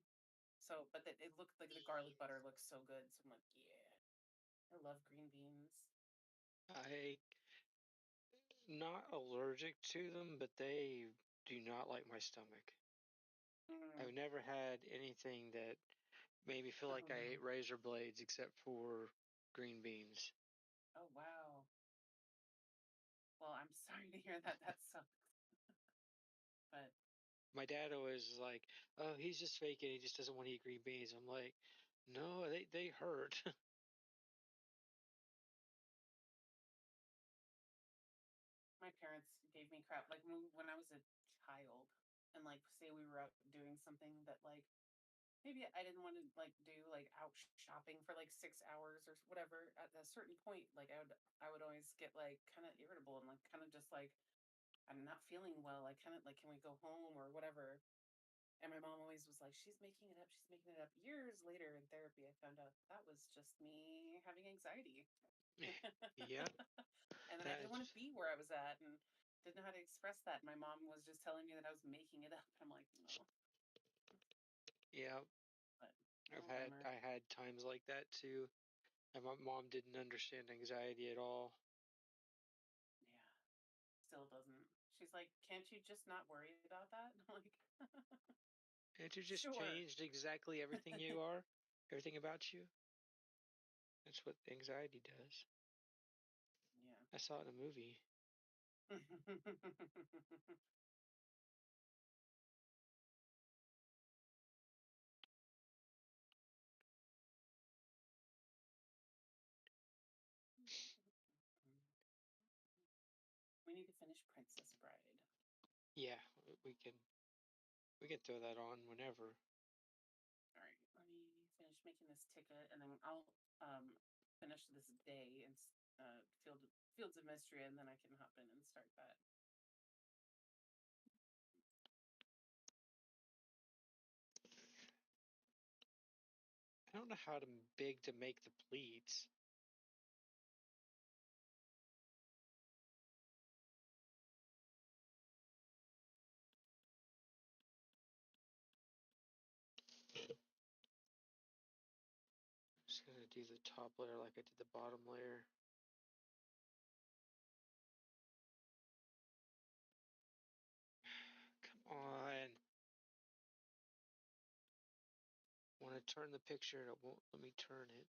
So, but it looked like the garlic butter looks so good. So I'm like, yeah, I love green beans. I not allergic to them, but they do not like my stomach. I've Mm. never had anything that made me feel Oh like I no. ate razor blades except for green beans. Oh wow. Well, I'm sorry to hear that. That sucks. But My dad always is like, "Oh, he's just faking. He just doesn't want to eat green beans." I'm like, "No, they hurt." my parents gave me crap like when I was a child, and like say we were out doing something that like maybe I didn't want to like do like out shopping for like 6 hours or whatever. At a certain point, like I would always get like kind of irritable and like kind of just like I'm not feeling well. I kind of like, can we go home or whatever? And my mom always was like, she's making it up. She's making it up. Years later in therapy, I found out that was just me having anxiety. Yep, And then I didn't want to that's be where I was at and didn't know how to express that. My mom was just telling me that I was making it up. I'm like, no, yep. but I don't blame her. I had times like that too, and my mom didn't understand anxiety at all. Yeah, still doesn't. She's like, can't you just not worry about that? I'm like, Can't you just sure. changed exactly everything you are, everything about you? That's what anxiety does. Yeah. I saw it in a movie. We need to finish Princess Bride. Yeah, we can we can throw that on whenever. All right, let me finish making this ticket, and then I'll finish this day and Fields of Mystery, and then I can hop in and start that. I don't know how big to make the pleats. I'm just gonna do the top layer like I did the bottom layer. Come on. Want to turn the picture and it won't let me turn it.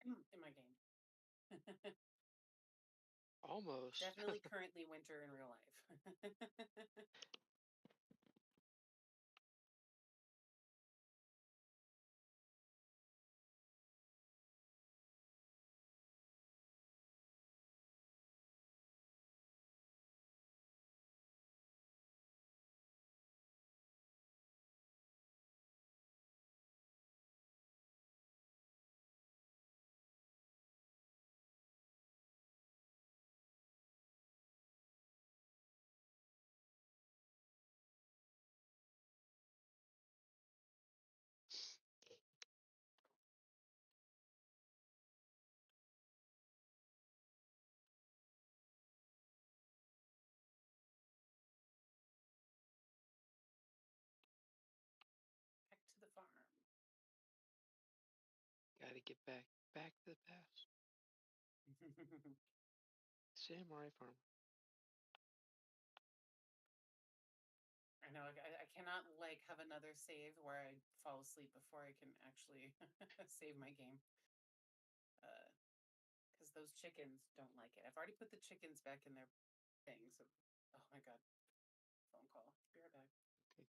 in my game. Almost. Definitely currently winter in real life. Back to the farm. Gotta get back to the past. Samurai farmer. I know I cannot like have another save where I fall asleep before I can actually save my game. Because those chickens don't like it. I've already put the chickens back in their thing. So, oh my god, phone call. Be right back. Okay.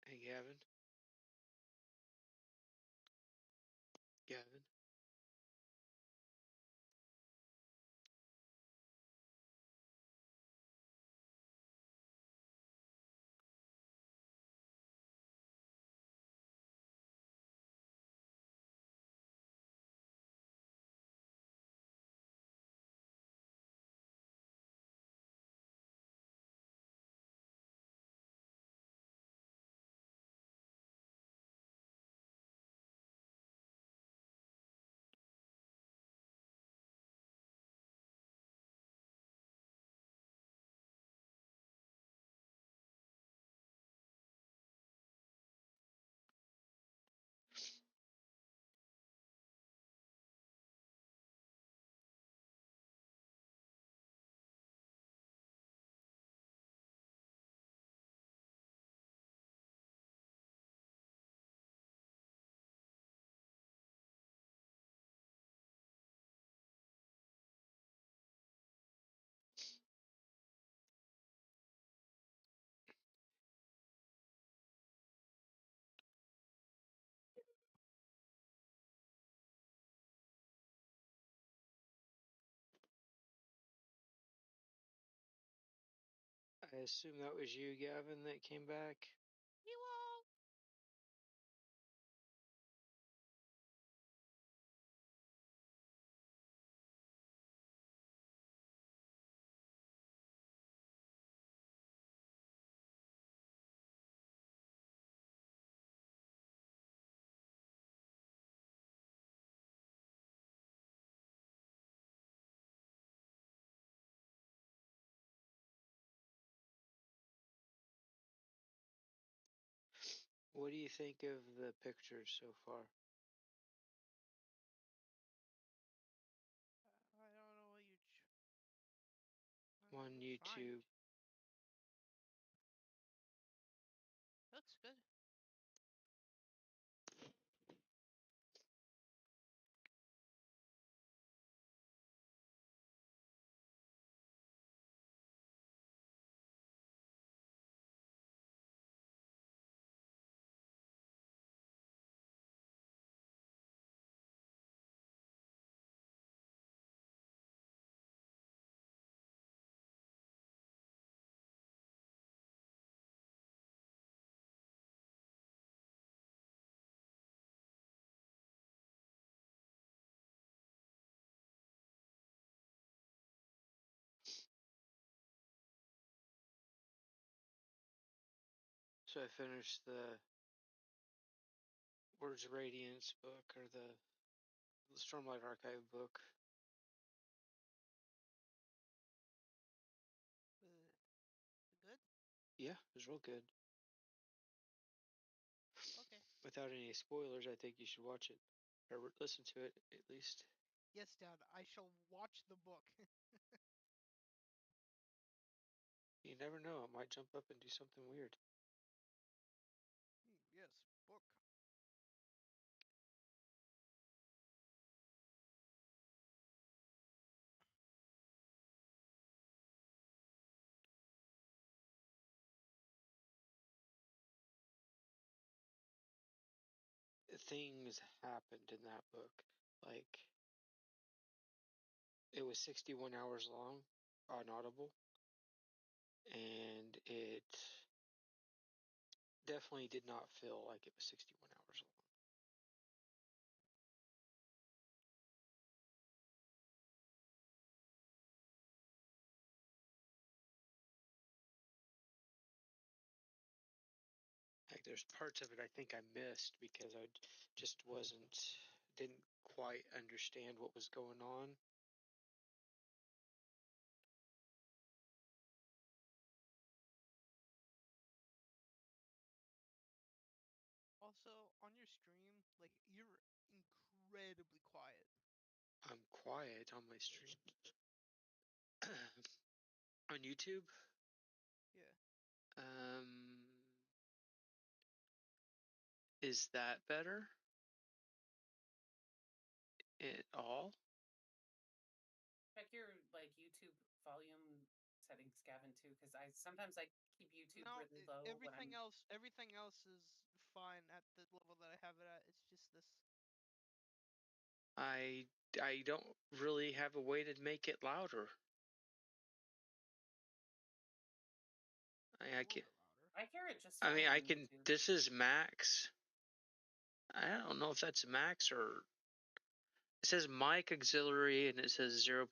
Hey, Gavin. Gavin. I assume that was you, Gavin, that came back. You all. What do you think of the pictures so far? I don't know what you. On Looks YouTube. fine. Looks good. So I finished the Words of Radiance book, or the Stormlight Archive book. Good? Yeah, it was real good. Okay. Without any spoilers, I think you should watch it, or listen to it at least. Yes, Dad, I shall watch the book. You never know, it might jump up and do something weird. Yes, book. Things happened in that book. Like, it was 61 hours long on Audible, and it definitely did not feel like it was 61 hours long. Like, there's parts of it I think I missed because I just didn't quite understand what was going on. Also, on your stream, like, you're incredibly quiet. I'm quiet on my stream. On YouTube? Yeah. Is that better at all? Check your like YouTube volume settings, Gavin, too, because I sometimes I keep YouTube No, really low when I'm. everything else is fine at the level that I have it at. It's just this. I don't really have a way to make it louder. I can. Louder. I hear it just I fine mean, I on can. YouTube. This is max. I don't know if that's max or. It says mic auxiliary and it says 0.0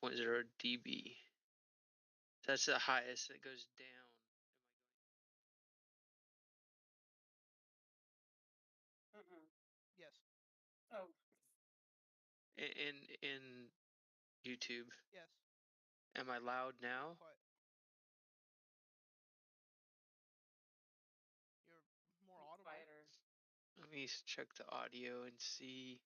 dB. That's the highest. It goes down. Yes. Oh, In YouTube. Yes. Am I loud You're now? quiet. You're more audible. quieter. Let me check the audio and see.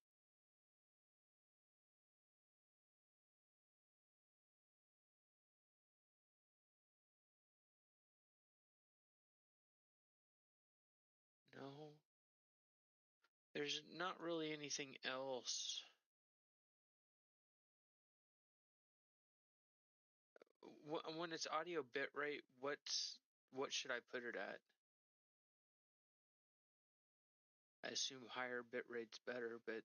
No. There's not really anything else. When it's audio bitrate, what should I put it at? I assume higher bitrate's better, but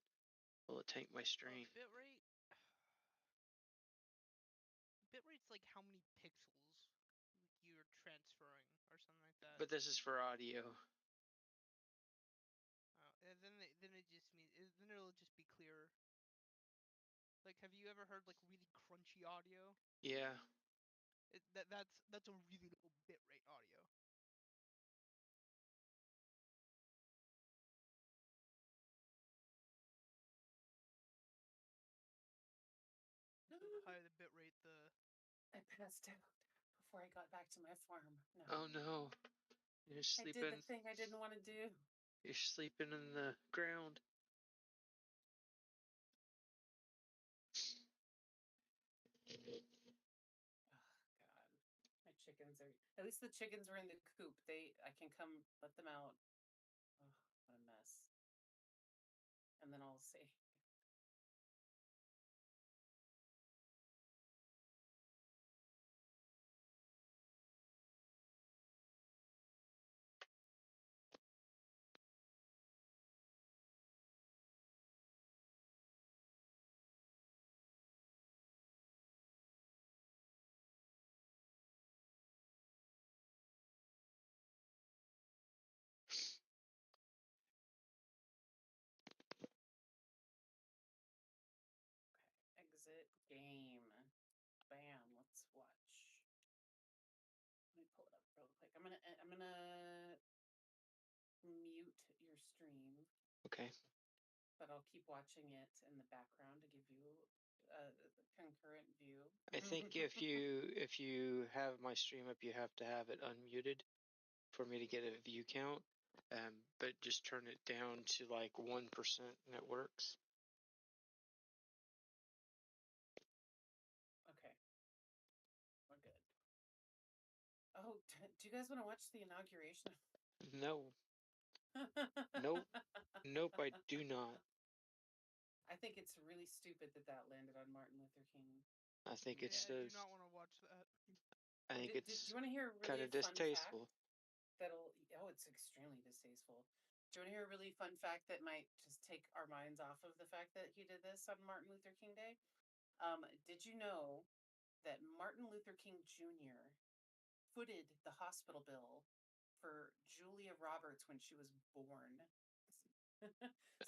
will it tank my stream? Bitrate. Bitrate's like how many pixels you're transferring or something like that. But this is for audio. And then it just means then it'll just be clearer. Like, have you ever heard like really crunchy audio? Yeah. That's a really low bitrate audio. So the higher the bitrate, the. I passed out before I got back to my farm. No. Oh no. You're I did the sleeping. thing I didn't want to do. You're sleeping in the ground. God, my chickens are. At least the chickens were in the coop. I can come let them out. Oh, what a mess. And then I'll say, okay, exit game. Bam, let's watch. Let me pull it up real quick. I'm gonna mute your stream, Okay. but I'll keep watching it in the background to give you a concurrent view. I think if you have my stream up, you have to have it unmuted for me to get a view count. But just turn it down to like 1% and it works. Okay, we're good. Oh, do you guys want to watch the inauguration? No. Nope. Nope, I do not. I think it's really stupid that landed on Martin Luther King. I think it's I do not want to watch that. I think do it's you want to hear a kind really of fun distasteful. fact? It's extremely distasteful. Do you want to hear a really fun fact that might just take our minds off of the fact that he did this on Martin Luther King Day? Did you know that Martin Luther King Jr. footed the hospital bill for Julia Roberts when she was born?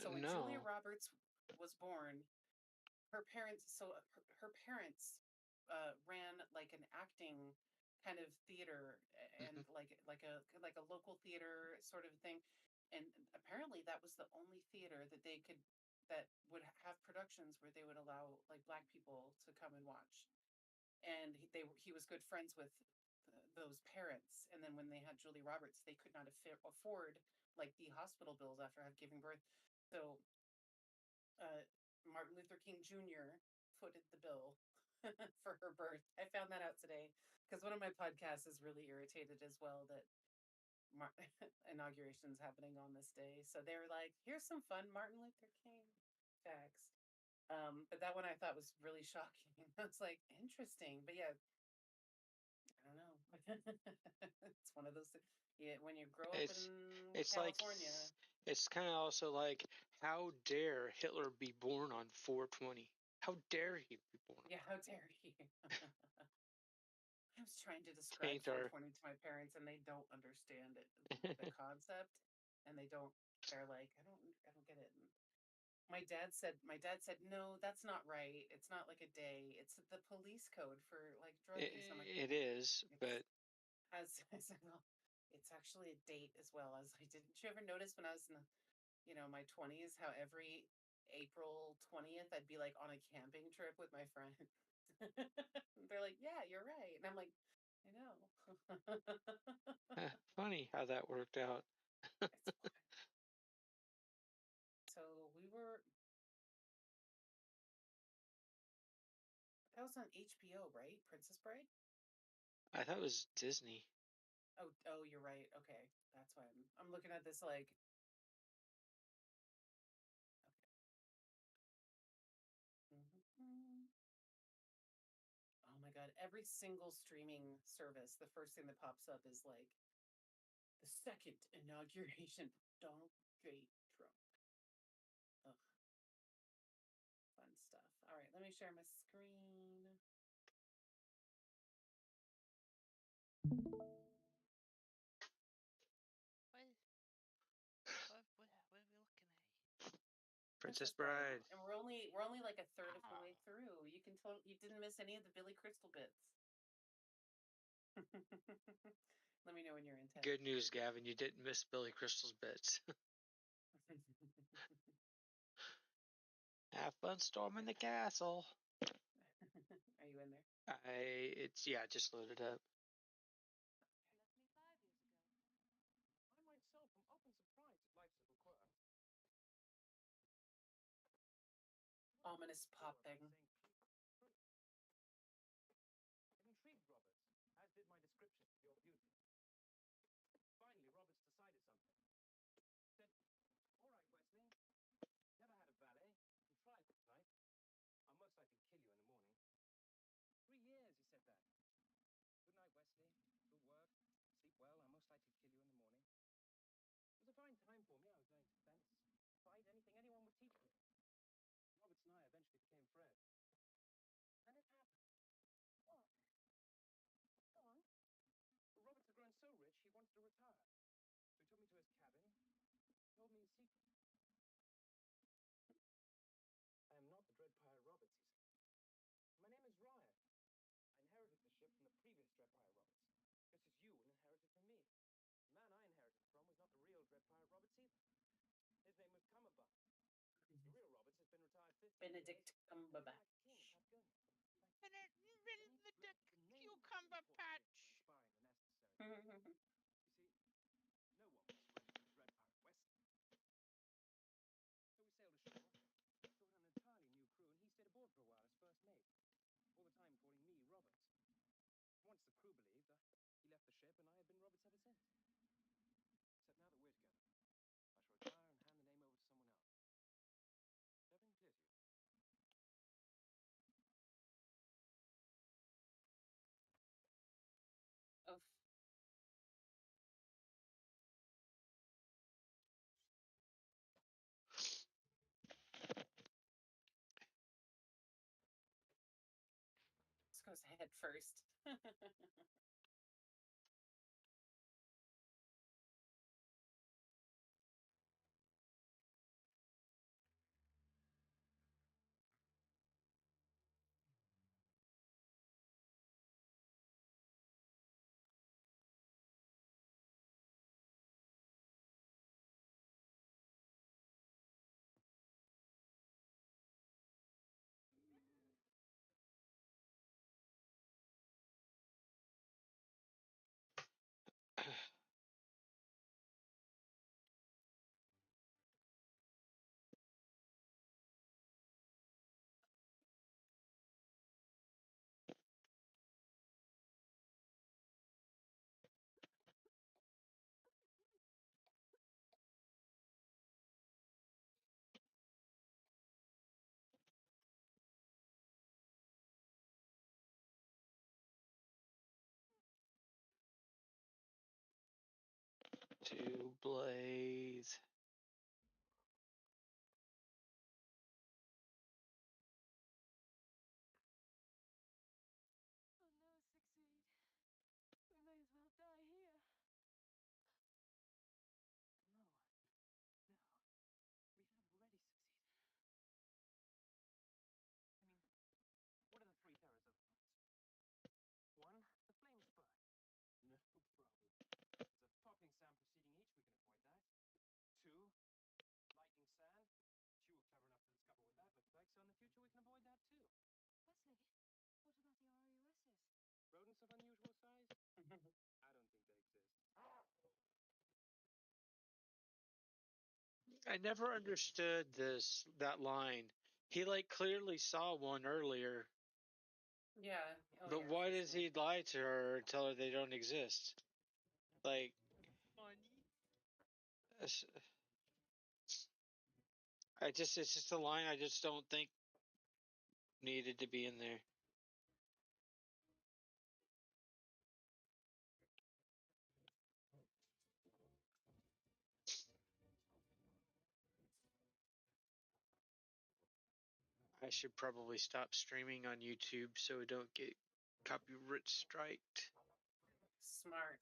So when Julia No. Roberts was born, her parents ran like an acting kind of theater and like a local theater sort of thing, and apparently that was the only theater that would have productions where they would allow like Black people to come and watch, and he was good friends with those parents, and then when they had Julie Roberts, they could not afford like the hospital bills after giving birth, so Martin Luther King Jr. footed the bill for her birth. I found that out today because one of my podcasts is really irritated as well that inauguration's happening on this day. So they were like, "Here's some fun Martin Luther King facts." But that one I thought was really shocking. I was like, interesting, but yeah, I don't know. It's one of those things. Yeah, when you grow up in It's California. it's kind of also like, how dare Hitler be born on 420? How dare he be born? Yeah, how dare he? I was trying to describe Taint our 420 to my parents, and they don't understand it, the concept, and they're like, I don't get it. And my dad said, no, that's not right. It's not like a day. It's the police code for like drug use. I'm like, it is, it's but as I said, well, it's actually a date as well. As I didn't you ever notice when I was in my 20s how every April 20th I'd be like on a camping trip with my friends. They're like, yeah, you're right. And I'm like, I know. funny how that worked out. It's fine. So that was on HBO, right? Princess Bride? I thought it was Disney. Oh, you're right. Okay. That's why I'm looking at this like, okay. Oh my God. Every single streaming service, the first thing that pops up is like the second inauguration. Donald J. Trump. Ugh, fun stuff. All right, let me share my screen. What are we looking at? Princess Bride. And we're only like a third of the way through. You didn't miss any of the Billy Crystal bits. Let me know when you're in tech. Good news, Gavin. You didn't miss Billy Crystal's bits. Have fun storming the castle. Are you in there? It just loaded up. ominous popping. It intrigued Roberts, as did my description of your beauty. Finally, Roberts decided something. Said, all right, Wesley, never had a valet, and tried last night. I'll most likely kill you in the morning. 3 years, he said that. Good night, Wesley. Good work. Sleep well. I'll most likely kill you in the morning. It was a fine time for me. I was learning to fence, fight, anything anyone would teach me. Roberts and I eventually became friends. Then it happened. What? Go on. But Roberts had grown so rich, he wanted to retire. So he took me to his cabin, told me a secret. I am not the Dread Pirate Roberts, he said. My name is Ryan. I inherited the ship from the previous Dread Pirate Roberts, just as you would inherit it from me. The man I inherited it from was not the real Dread Pirate Roberts either. His name was Cumberbund. The real Roberts has been retired 50 Benedict years. Cumberbatch. Like king in Patagonia. And it the cucumber patch. Inspiring the necessary. You see, no one was friends with the Dread Pirate Wesley. So we sailed ashore, brought an entirely new crew, and he stayed aboard for a while as first mate. All the time calling me Roberts. Once the crew believed, he left the ship, and I have been Roberts ever since. Except now that we're together, I shall retire and hand the name over to someone else. Is everything clear to you? Oof. This goes head first. Two blades. We'll never succeed. We may as well die here. No. No. We have already succeeded. I mean, what are the 3 terrors of the forest? 1, the flame spur. No problem. There's a popping sound preceding each, we can avoid that. 2, lightning sand, which you were clever enough to discover what that looks like, so in the future we can avoid that too. Wesley, what about the RUSs? Rodents of unusual size? I don't think they exist. I never understood that line. He clearly saw one earlier. Yeah. Oh, But yeah, why for does sure. he lie to her and tell her they don't exist? Funny. It's just a line I just don't think needed to be in there. I should probably stop streaming on YouTube so I don't get copyright striked. Smart.